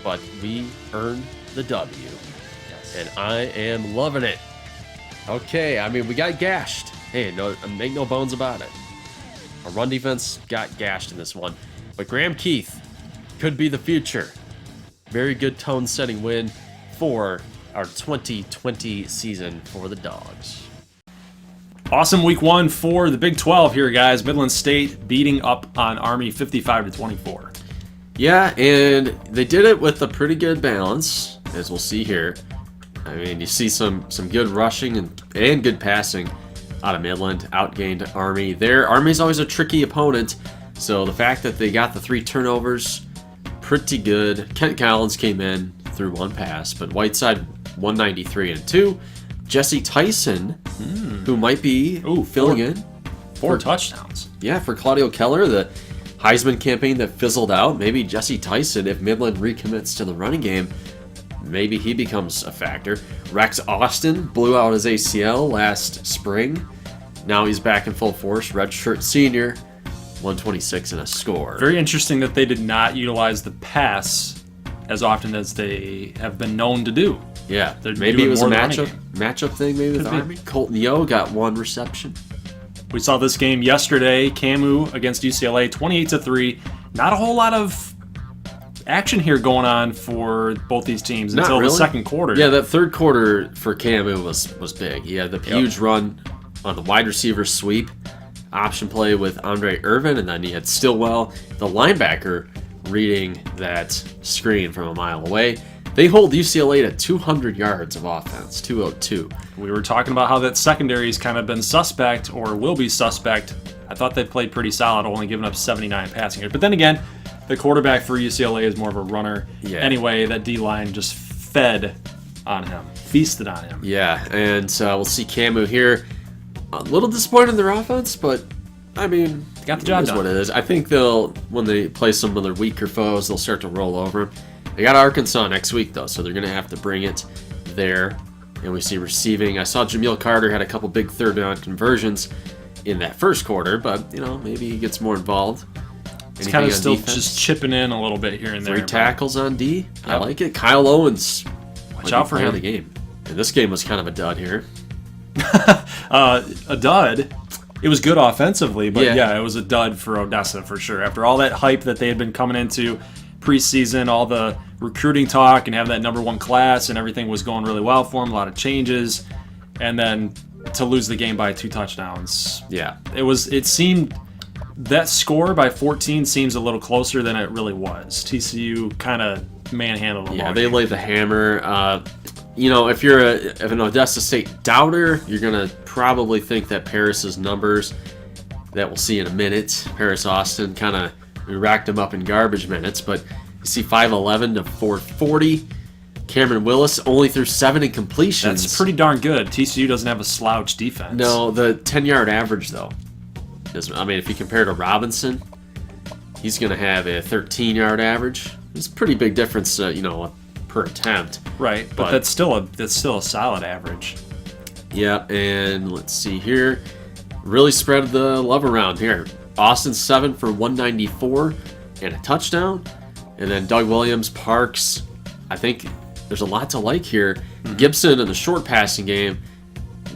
but we earned the W. Yes. And I am loving it. Okay, I mean, we got gashed. Hey, no, make no bones about it. Our run defense got gashed in this one. But Graham Keith could be the future. Very good tone-setting win for our 2020 season for the Dogs. Awesome week 1 for the Big 12 here, guys. Midland State beating up on Army 55-24. Yeah, and they did it with a pretty good balance, as we'll see here. I mean, you see some good rushing and good passing out of Midland, outgained Army. Army's always a tricky opponent, so the fact that they got the 3 turnovers, pretty good. Kent Collins came in through 1 pass, but Whiteside 193 and 2. Jesse Tyson, who might be filling in. 4 touchdowns. Yeah, for Claudio Keller, the Heisman campaign that fizzled out. Maybe Jesse Tyson, if Midland recommits to the running game, maybe he becomes a factor. Rex Austin blew out his ACL last spring. Now he's back in full force. Redshirt senior, 126 and a score. Very interesting that they did not utilize the pass as often as they have been known to do. Yeah, They're maybe it doing was a more running matchup thing maybe with Could be. Army. Colton Yo got 1 reception. We saw this game yesterday. Camu against UCLA, 28-3. Not a whole lot of action here going on for both these teams until the second quarter. Yeah, that third quarter for Camu was big. He had the huge run on the wide receiver sweep, option play with Andre Irvin, and then he had Stillwell, the linebacker, reading that screen from a mile away. They hold UCLA to 200 yards of offense, 202. We were talking about how that secondary's kind of been suspect or will be suspect. I thought they played pretty solid, only giving up 79 passing yards. But then again, the quarterback for UCLA is more of a runner. Yeah. Anyway, that D-line just fed on him, feasted on him. Yeah, and we'll see Camu here. A little disappointed in their offense, but I mean, got the job done. What it is. I think when they play some of their weaker foes, they'll start to roll over them. They got Arkansas next week, though, so they're going to have to bring it there. And we see receiving. I saw Jameel Carter had a couple big third down conversions in that first quarter, but, maybe he gets more involved. It's kind of still just chipping in a little bit here and there. 3 tackles on D. Yep. I like it. Kyle Owens. Watch out for him. The game. And this game was kind of a dud here. A dud. It was good offensively, but yeah, it was a dud for Odessa for sure. After all that hype that they had been coming into preseason, all the recruiting talk and having that number 1 class, and everything was going really well for them, a lot of changes, and then to lose the game by 2 touchdowns. Yeah. It seemed that score by 14 seems a little closer than it really was. TCU kind of manhandled them. Yeah, they laid the hammer. If you're an Odessa State doubter, you're going to probably think that Paris's numbers that we'll see in a minute, Paris Austin kind of racked him up in garbage minutes, but you see 5'11 to 440. Cameron Willis only threw 7 incompletions. That's pretty darn good. TCU doesn't have a slouch defense. No, the 10-yard average, though, if you compare to Robinson, he's going to have a 13-yard average. It's a pretty big difference, per attempt. Right, but that's still a solid average. Yeah, and let's see here. Really spread the love around here. Austin 7 for 194 and a touchdown. And then Doug Williams, Parks. I think there's a lot to like here. Mm-hmm. Gibson in the short passing game,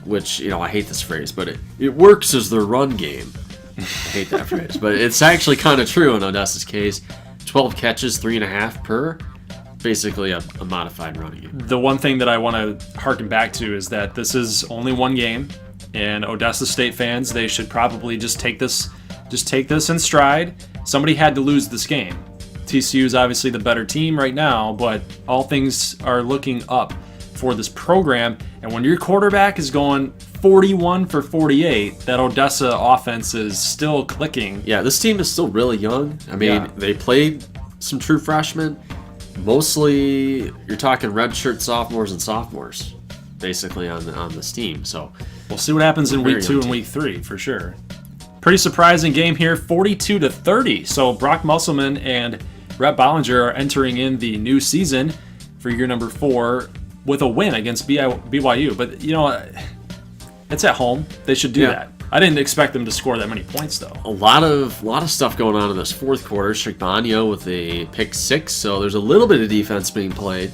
which, I hate this phrase, but it works as their run game. I hate that phrase, but it's actually kind of true in Odessa's case. 12 catches, 3.5 per. Basically a modified running game. The one thing that I want to harken back to is that this is only one game, and Odessa State fans, they should probably just take this in stride. Somebody had to lose this game. TCU is obviously the better team right now, but all things are looking up for this program. And when your quarterback is going 41 for 48, that Odessa offense is still clicking. Yeah, this team is still really young. They played some true freshmen. Mostly, you're talking redshirt sophomores and sophomores, basically on this team. So we'll see what happens in week 2 and week 3 for sure. Pretty surprising game here, 42-30. So Brock Musselman and Rhett Bollinger are entering in the new season for year number 4 with a win against BYU. But it's at home. They should do that. I didn't expect them to score that many points, though. A lot of stuff going on in this fourth quarter. Chigbonio with a pick 6, so there's a little bit of defense being played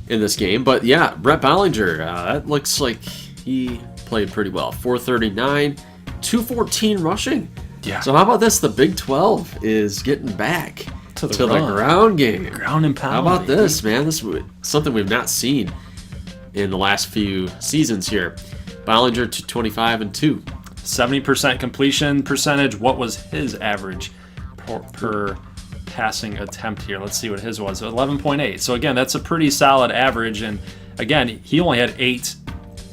in this game. But yeah, Rhett Bollinger, that looks like he played pretty well. 439, 214 rushing. Yeah. So how about this? The Big 12 is getting back to the ground game. Ground and pound. How about this, man? This is something we've not seen in the last few seasons here. Bollinger to 25 and 2. 70% completion percentage. What was his average per passing attempt here? Let's see what his was. 11.8. So again, that's a pretty solid average. And again, he only had 8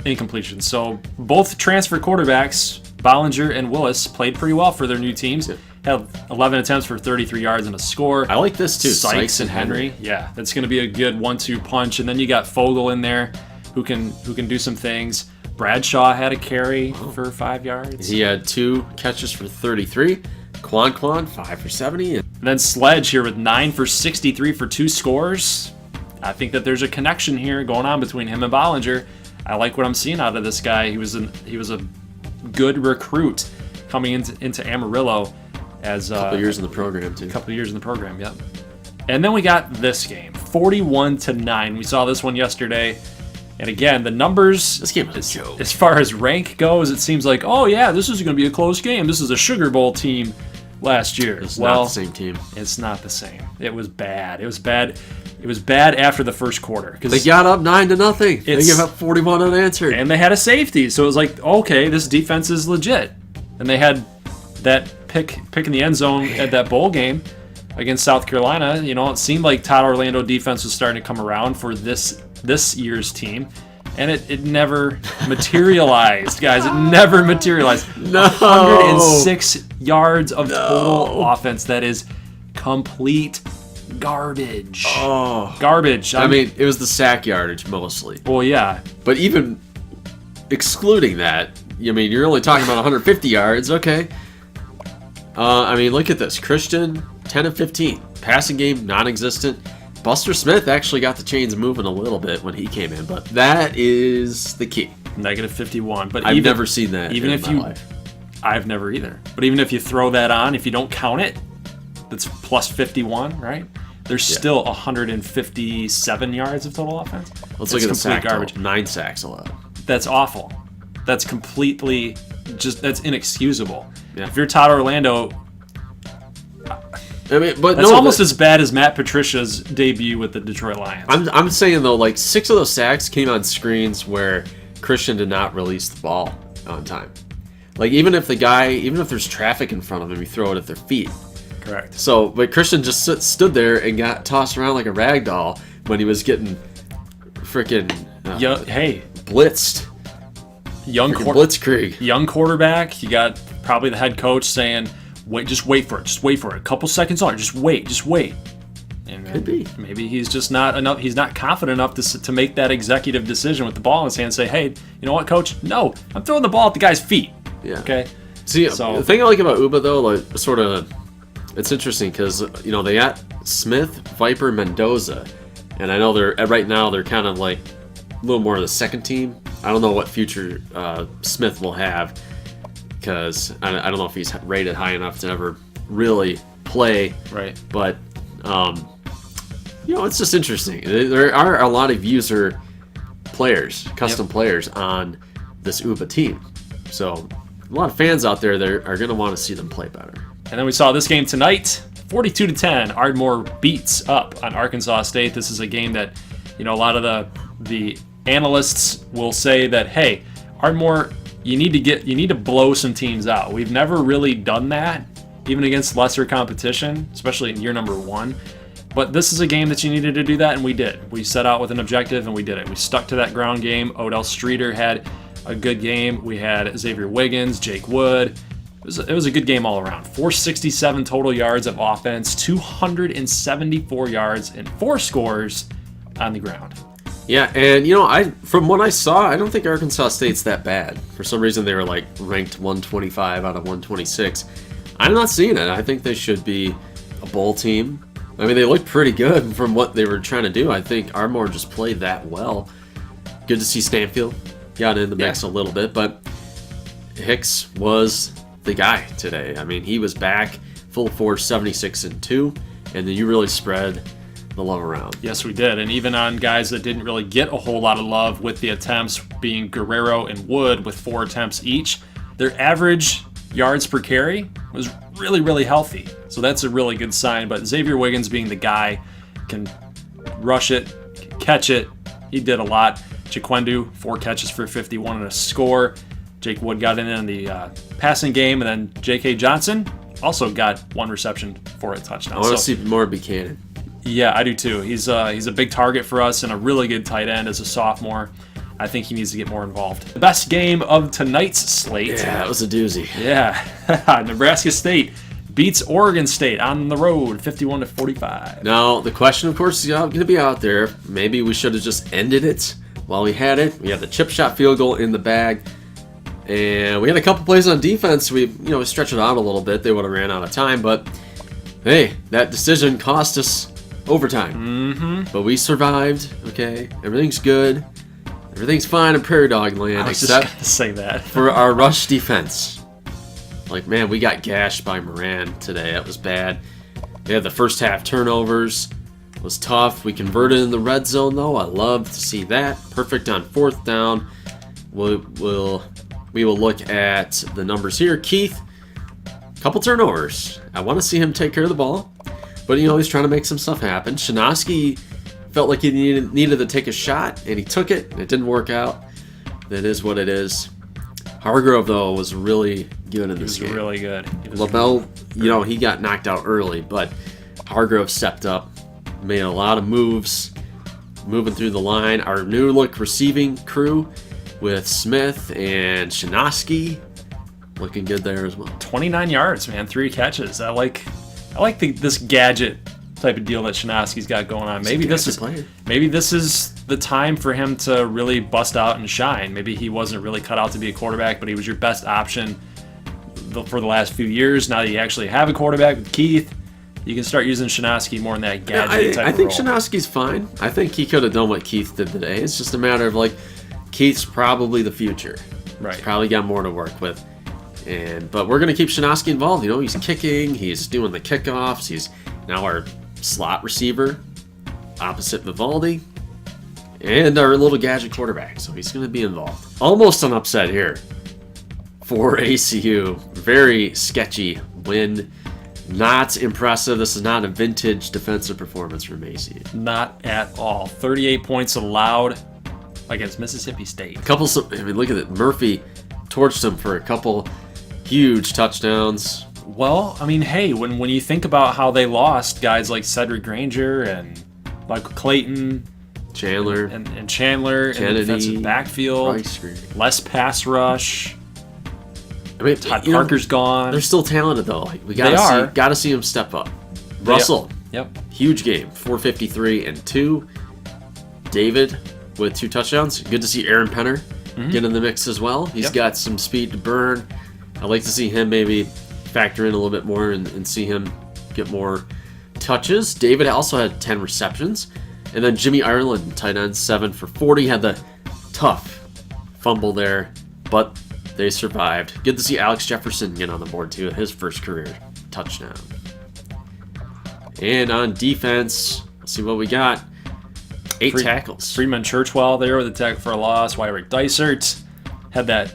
incompletions. So both transfer quarterbacks, Bollinger and Willis, played pretty well for their new teams. Had 11 attempts for 33 yards and a score. I like this too. Sykes and Henry. Yeah, that's going to be a good 1-2 punch. And then you got Fogel in there who can do some things. Bradshaw had a carry for 5 yards. He had 2 catches for 33. Quan 5 for 70. And then Sledge here with 9 for 63 for 2 scores. I think that there's a connection here going on between him and Bollinger. I like what I'm seeing out of this guy. He was a good recruit coming into Amarillo as a couple years in the program too. A couple years in the program, yep. And then we got this game, 41-9. We saw this one yesterday. And again, the numbers, this game was a joke. As far as rank goes, it seems like, oh yeah, this is going to be a close game. This is a Sugar Bowl team last year. It's not the same team. It's not the same. It was bad. It was bad. It was bad after the first quarter. They got up 9-0. They gave up 41 unanswered. And they had a safety. So it was like, okay, this defense is legit. And they had that pick in the end zone at that bowl game against South Carolina. You know, it seemed like Todd Orlando defense was starting to come around for this year's team. And it never materialized, guys. It never materialized. No. 106 yards of total offense. That is complete garbage. Oh. Garbage. I mean, it was the sack yardage mostly. Well, yeah. But even excluding that, I mean, you're only talking about 150 yards. Okay. I mean, look at this. Christian, 10 of 15. Passing game, non-existent. Buster Smith actually got the chains moving a little bit when he came in, but that is the key. Negative 51. But I've never seen that even in if my you, life. I've never either. But even if you throw that on, if you don't count it, that's plus 51, right? There's still 157 yards of total offense. Let's look at the sack garbage. total. 9 sacks allowed. That's awful. That's completely that's inexcusable. Yeah. If you're Todd Orlando, I mean, but that's no, almost as bad as Matt Patricia's debut with the Detroit Lions. I'm saying though, like 6 of those sacks came on screens where Christian did not release the ball on time. Like even if there's traffic in front of him, you throw it at their feet. Correct. So, but Christian just stood there and got tossed around like a rag doll when he was getting freaking blitzed. Blitzkrieg. Young quarterback. You got probably the head coach saying, "Wait, just wait for it. Just wait for it. A couple seconds on it. Just wait." And Could be. Maybe he's just not enough. He's not confident enough to make that executive decision with the ball in his hand and say, "Hey, you know what, coach? No, I'm throwing the ball at the guy's feet." Yeah. Okay. See, the thing I like about Uba though, like sort of, it's interesting because they got Smith, Viper, Mendoza, and I know right now they're kind of like a little more of the second team. I don't know what future Smith will have because I don't know if he's rated high enough to ever really play. Right. But it's just interesting. There are a lot of user players, custom players on this Uba team, so a lot of fans out there that are going to want to see them play better. And then we saw this game tonight, 42-10. Ardmore beats up on Arkansas State. This is a game that, a lot of the analysts will say that, hey, Ardmore, you need to blow some teams out. We've never really done that, even against lesser competition, especially in year number 1. But this is a game that you needed to do that, and we did. We set out with an objective, and we did it. We stuck to that ground game. Odell Streeter had a good game. We had Xavier Wiggins, Jake Wood. It was a good game all around. 467 total yards of offense, 274 yards, and 4 scores on the ground. Yeah, and from what I saw, I don't think Arkansas State's that bad. For some reason, they were like ranked 125 out of 126. I'm not seeing it. I think they should be a bowl team. I mean, they looked pretty good from what they were trying to do. I think Ardmore just played that well. Good to see Stanfield got in the mix a little bit, but Hicks was the guy today. I mean, he was back full force, 76-2, and then you really spread the love around. Yes, we did. And even on guys that didn't really get a whole lot of love with the attempts, being Guerrero and Wood with 4 attempts each, their average yards per carry was really, really healthy. So that's a really good sign. But Xavier Wiggins being the guy, can rush it, can catch it. He did a lot. Chiquendu, 4 catches for 51 and a score. Jake Wood got in the passing game, and then J.K. Johnson also got 1 reception for a touchdown. I want to see more Buchanan. Yeah, I do too. He's a big target for us and a really good tight end as a sophomore. I think he needs to get more involved. The best game of tonight's slate. Yeah, that was a doozy. Yeah, Nebraska State beats Oregon State on the road, 51-45. Now, the question, of course, is going to be out there. Maybe we should have just ended it while we had it. We had the chip shot field goal in the bag. And we had a couple plays on defense. We stretched it out a little bit. They would have ran out of time, but hey, that decision cost us overtime. Mm-hmm. But we survived. Okay, everything's good. Everything's fine in Prairie Dog Land, I was except just gonna say that. for our rush defense. Like, man, we got gashed by Moran today. That was bad. They had the first half turnovers. It was tough. We converted in the red zone, though. I love to see that. Perfect on 4th down. We will look at the numbers here. Keith, a Couple turnovers. I want to see him take care of the ball, but he's trying to make some stuff happen. Shinosky felt like he needed to take a shot, and he took it, and it didn't work out. That is what it is. Hargrove, though, was really good in this game. He was really good. LaBelle, he got knocked out early, but Hargrove stepped up, made a lot of moves, moving through the line. Our new look receiving crew with Smith and Shinosky looking good there as well. 29 yards, man, 3 catches. I like this gadget type of deal that Shinosky's got going on. Maybe this is the time for him to really bust out and shine. Maybe he wasn't really cut out to be a quarterback, but he was your best option for the last few years. Now that you actually have a quarterback with Keith, you can start using Shinosky more in that gadget type I of think role. Shinosky's fine. I think he could have done what Keith did today. It's just a matter of Keith's probably the future. Right. He's probably got more to work with. But we're going to keep Shinosky involved. He's kicking, he's doing the kickoffs, he's now our slot receiver opposite Vivaldi, and our little gadget quarterback. So he's going to be involved. Almost an upset here for ACU. Very sketchy win. Not impressive. This is not a vintage defensive performance from ACU. Not at all. 38 points allowed against Mississippi State. Look at it. Murphy torched him for a couple huge touchdowns. Well, hey, when you think about how they lost guys like Cedric Granger and Michael Clayton, Chandler, and Chandler in the defensive backfield, less pass rush. Todd Parker's gone. They're still talented though. We gotta see them step up. Russell, huge game, 453 and 2. David with 2 touchdowns. Good to see Aaron Penner get in the mix as well. He's got some speed to burn. I'd like to see him maybe factor in a little bit more and see him get more touches. David also had 10 receptions. And then Jimmy Ireland, tight end, 7 for 40. Had the tough fumble there, but they survived. Good to see Alex Jefferson get on the board too, his first career touchdown. And on defense, let's see what we got. 8 tackles. Freeman Churchwell there with a tackle for a loss. Wyrick Dysert had that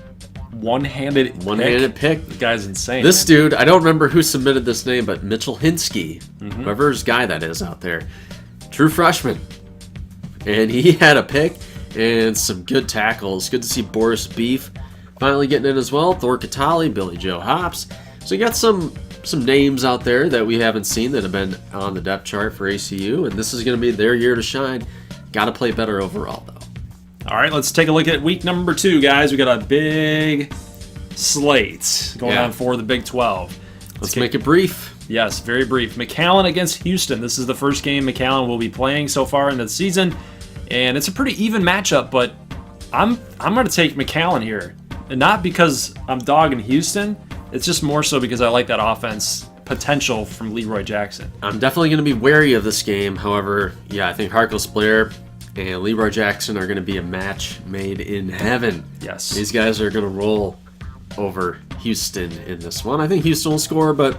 one-handed pick. The guy's insane. This dude, I don't remember who submitted this name, but Mitchell Hinsky, whoever's guy that is out there, true freshman. And he had a pick and some good tackles. Good to see Boris Beef finally getting in as well. Thor Catali, Billy Joe Hops. So you got some names out there that we haven't seen that have been on the depth chart for ACU, and this is going to be their year to shine. Got to play better overall, though. All right, let's take a look at week number 2, guys. We got a big slate going on for the Big 12. Let's make it brief. Yes, very brief. McAllen against Houston. This is the first game McAllen will be playing so far in the season, and it's a pretty even matchup, but I'm going to take McAllen here. And not because I'm dogging Houston, it's just more so because I like that offense potential from Leroy Jackson. I'm definitely going to be wary of this game. However, I think Harkless Blair and Leroy Jackson are going to be a match made in heaven. Yes. These guys are going to roll over Houston in this one. I think Houston will score, but,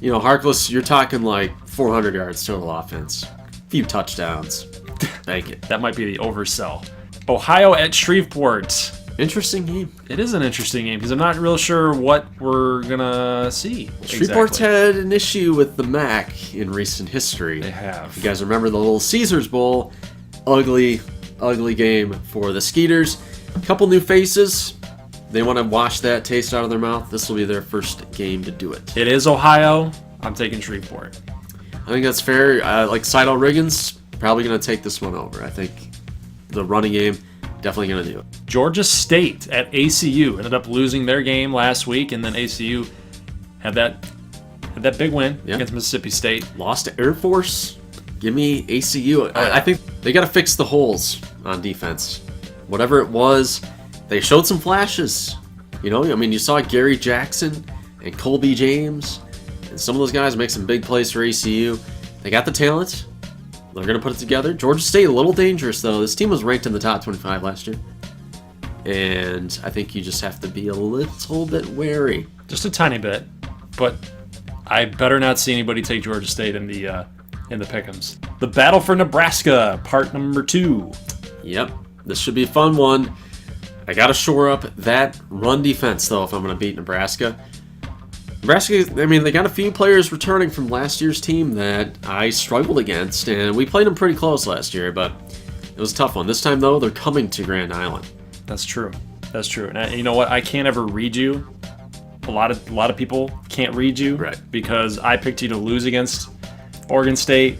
Harkless, you're talking 400 yards total offense. A few touchdowns. Bank it. That might be the oversell. Ohio at Shreveport. Interesting game. It is an interesting game because I'm not real sure what we're going to see. Shreveport's had an issue with the MAC in recent history. They have. If you guys remember the little Caesars Bowl, ugly game for the Skeeters. A couple new faces. They want to wash that taste out of their mouth. This will be their first game to do it. It is Ohio. I'm taking Shreveport. I think that's fair. Seidel Riggins, probably going to take this one over. I think the running game, definitely going to do it. Georgia State at ACU ended up losing their game last week, and then ACU had that big win against Mississippi State. Lost to Air Force. Give me ACU. I think they got to fix the holes on defense. Whatever it was, they showed some flashes. You saw Gary Jackson and Colby James, and some of those guys make some big plays for ACU. They got the talent. They're going to put it together. Georgia State, a little dangerous, though. This team was ranked in the top 25 last year. And I think you just have to be a little bit wary. Just a tiny bit. But I better not see anybody take Georgia State in the pick'ems. The battle for Nebraska, part number 2. Yep. This should be a fun one. I got to shore up that run defense, though, if I'm going to beat Nebraska. Nebraska, I mean, they got a few players returning from last year's team that I struggled against, and we played them pretty close last year, but it was a tough one. This time, though, they're coming to Grand Island. That's true. That's true. And you know what? I can't ever read you. A lot of people can't read you, right? Because I picked you to lose against Oregon State.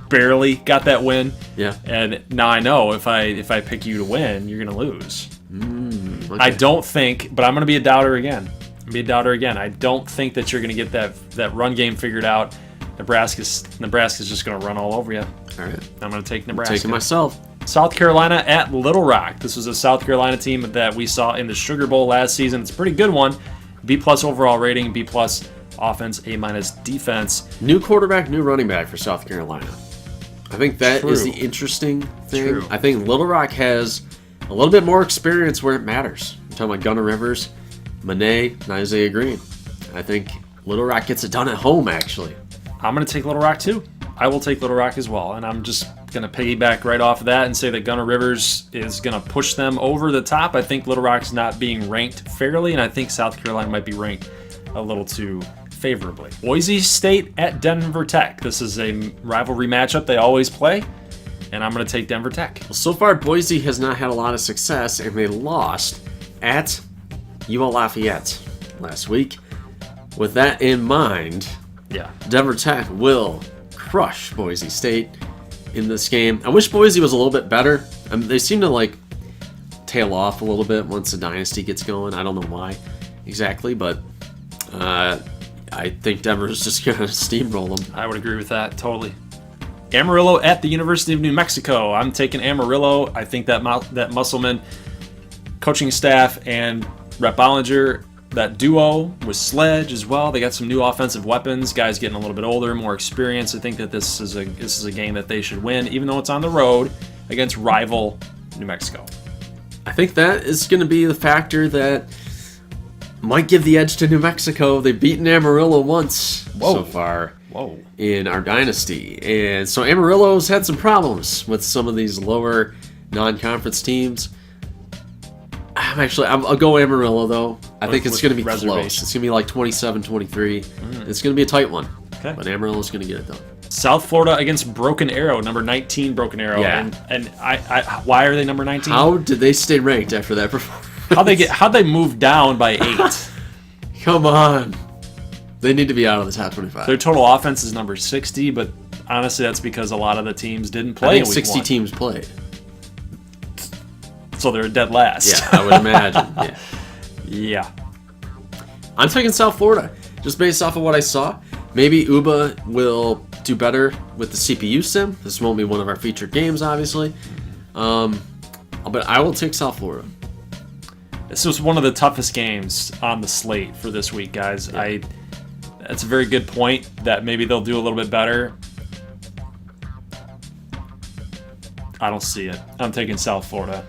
Barely got that win. Yeah. And now I know if I pick you to win, you're gonna lose. Okay. I don't think, but I'm gonna be a doubter again. I don't think that you're gonna get that run game figured out. Nebraska's just gonna run all over you. All right. I'm gonna take Nebraska. Taking myself. South Carolina at Little Rock. This was a South Carolina team that we saw in the Sugar Bowl last season. It's a pretty good one. B+ overall rating, B+ offense, A- defense. New quarterback, new running back for South Carolina. I think that is the interesting thing. True. I think Little Rock has a little bit more experience where it matters. I'm talking about Gunnar Rivers, Monet, and Isaiah Green. I think Little Rock gets it done at home, actually. I'm going to take Little Rock too. I will take Little Rock as well, and I'm just going to piggyback right off of that and say that Gunnar Rivers is going to push them over the top. I think Little Rock's not being ranked fairly, and I think South Carolina might be ranked a little too favorably. Boise State at Denver Tech. This is a rivalry matchup they always play, and I'm going to take Denver Tech. Well, so far, Boise has not had a lot of success, and they lost at UL Lafayette last week. With that in mind, Denver Tech will crush Boise State in this game. I wish Boise was a little bit better. They seem to tail off a little bit once the Dynasty gets going. I don't know why exactly, but I think Denver's just going to steamroll them. I would agree with that totally. Amarillo at the University of New Mexico. I'm taking Amarillo. I think that Musselman coaching staff and Rhett Bollinger, that duo with Sledge as well. They got some new offensive weapons. Guys getting a little bit older, more experience. I think that this is a game that they should win, even though it's on the road against rival New Mexico. I think that is going to be the factor that might give the edge to New Mexico. They've beaten Amarillo once so far in our Dynasty. And so Amarillo's had some problems with some of these lower non-conference teams. I'll go Amarillo, though. I think it's going to be close. It's going to be like 27-23. It's going to be a tight one. Okay. But Amarillo's going to get it done. South Florida against Broken Arrow, number 19 Broken Arrow. Yeah. And why are they number 19? How did they stay ranked after that performance? How'd they move down by 8? Come on. They need to be out of the top 25. Their total offense is number 60, but honestly, that's because a lot of the teams didn't play. I think in week 60 1. teams played. So they're dead last. Yeah, I would imagine. Yeah. I'm taking South Florida, just based off of what I saw. Maybe Uba will do better with the CPU sim. This won't be one of our featured games, obviously. But I will take South Florida. This was one of the toughest games on the slate for this week, guys. Yeah. That's a very good point that maybe they'll do a little bit better. I don't see it. I'm taking South Florida.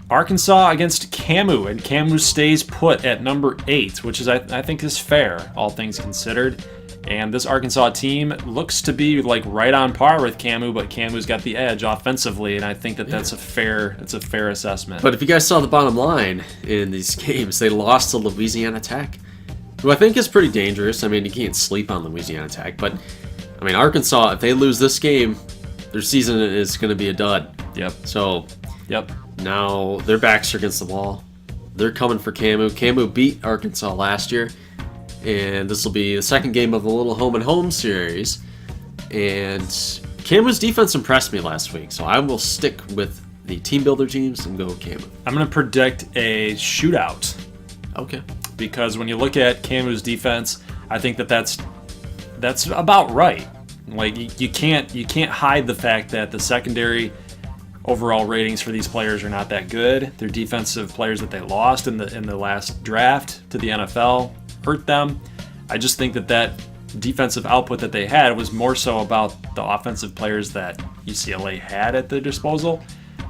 Arkansas against Camu, and Camu stays put at number 8, which is I think is fair, all things considered. And this Arkansas team looks to be right on par with Camu, but Camu's got the edge offensively, and I think that's a fair assessment. But if you guys saw the bottom line in these games, they lost to Louisiana Tech, who I think is pretty dangerous. I mean, you can't sleep on Louisiana Tech, but I mean, Arkansas, if they lose this game, their season is going to be a dud. Yep. So, now their backs are against the wall. They're coming for Camu. Camu beat Arkansas last year, and this will be the second game of the little home and home series. And Camu's defense impressed me last week, so I will stick with the team builder teams and go with Camu. I'm going to predict a shootout. Okay. Because when you look at Camu's defense, I think that's about right. You can't hide the fact that the secondary overall ratings for these players are not that good. Their defensive players that they lost in the last draft to the NFL hurt them. I just think that defensive output that they had was more so about the offensive players that UCLA had at their disposal.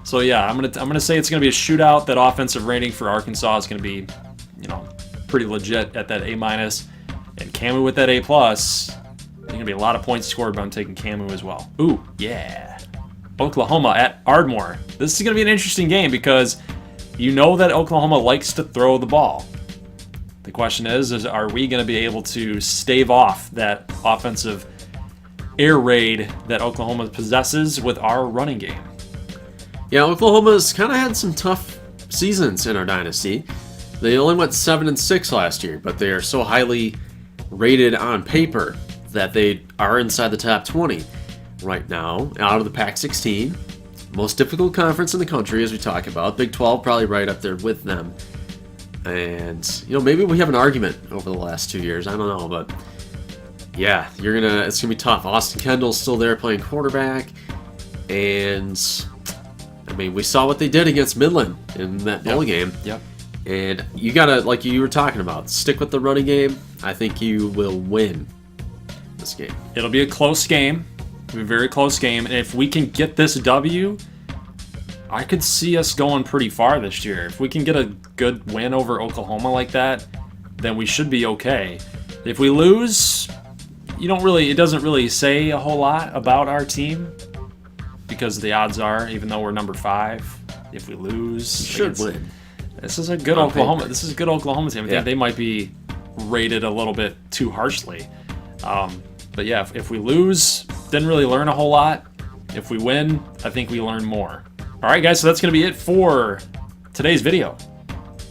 So yeah, I'm gonna say it's gonna be a shootout. That offensive rating for Arkansas is gonna be, pretty legit at that A-, and Camu with that A+. There's gonna be a lot of points scored, but I'm taking Camu as well. Ooh, yeah. Oklahoma at Ardmore. This is going to be an interesting game because that Oklahoma likes to throw the ball. The question is are we going to be able to stave off that offensive air raid that Oklahoma possesses with our running game? Yeah, Oklahoma's kind of had some tough seasons in our dynasty. They only went 7-6 last year, but they are so highly rated on paper that they are inside the top 20 right now out of the Pac-16. Most difficult conference in the country, as we talk about. Big 12 probably right up there with them. And, maybe we have an argument over the last 2 years. I don't know, but yeah, it's going to be tough. Austin Kendall's still there playing quarterback. And, we saw what they did against Midland in that bowl game. Yep. And you got to, like you were talking about, stick with the running game. I think you will win this game. It'll be a close game. It'll be a very close game. And if we can get this W, I could see us going pretty far this year. If we can get a good win over Oklahoma like that, then we should be okay. If we lose, it doesn't really say a whole lot about our team, because the odds are, even though we're number 5, if we lose, should win. This is a good Oklahoma. This is a good Oklahoma team. I think Yeah. they might be rated a little bit too harshly. But yeah, if we lose, didn't really learn a whole lot. If we win, I think we learn more. All right, guys, so that's going to be it for today's video.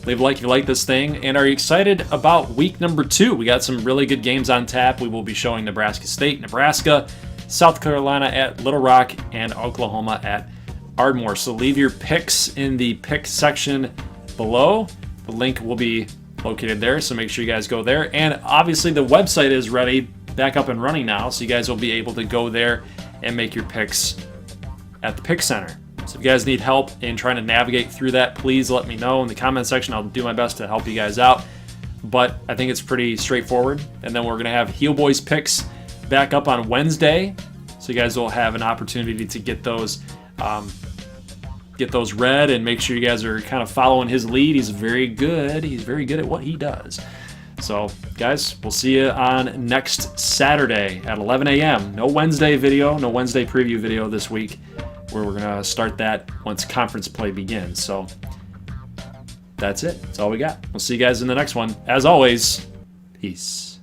Leave a like if you like this thing. And are you excited about week number 2? We got some really good games on tap. We will be showing Nebraska State, Nebraska, South Carolina at Little Rock, and Oklahoma at Ardmore. So leave your picks in the pick section below. The link will be located there, so make sure you guys go there. And obviously the website is ready, back up and running now, so you guys will be able to go there and make your picks at the pick center. So if you guys need help in trying to navigate through that, please let me know in the comment section. I'll do my best to help you guys out. But I think it's pretty straightforward. And then we're going to have Heel Boys picks back up on Wednesday, so you guys will have an opportunity to get those read, and make sure you guys are kind of following his lead. He's very good. He's very good at what he does. So, guys, we'll see you on next Saturday at 11 a.m. No Wednesday video, no Wednesday preview video this week, where we're going to start that once conference play begins. So, that's it. That's all we got. We'll see you guys in the next one. As always, peace.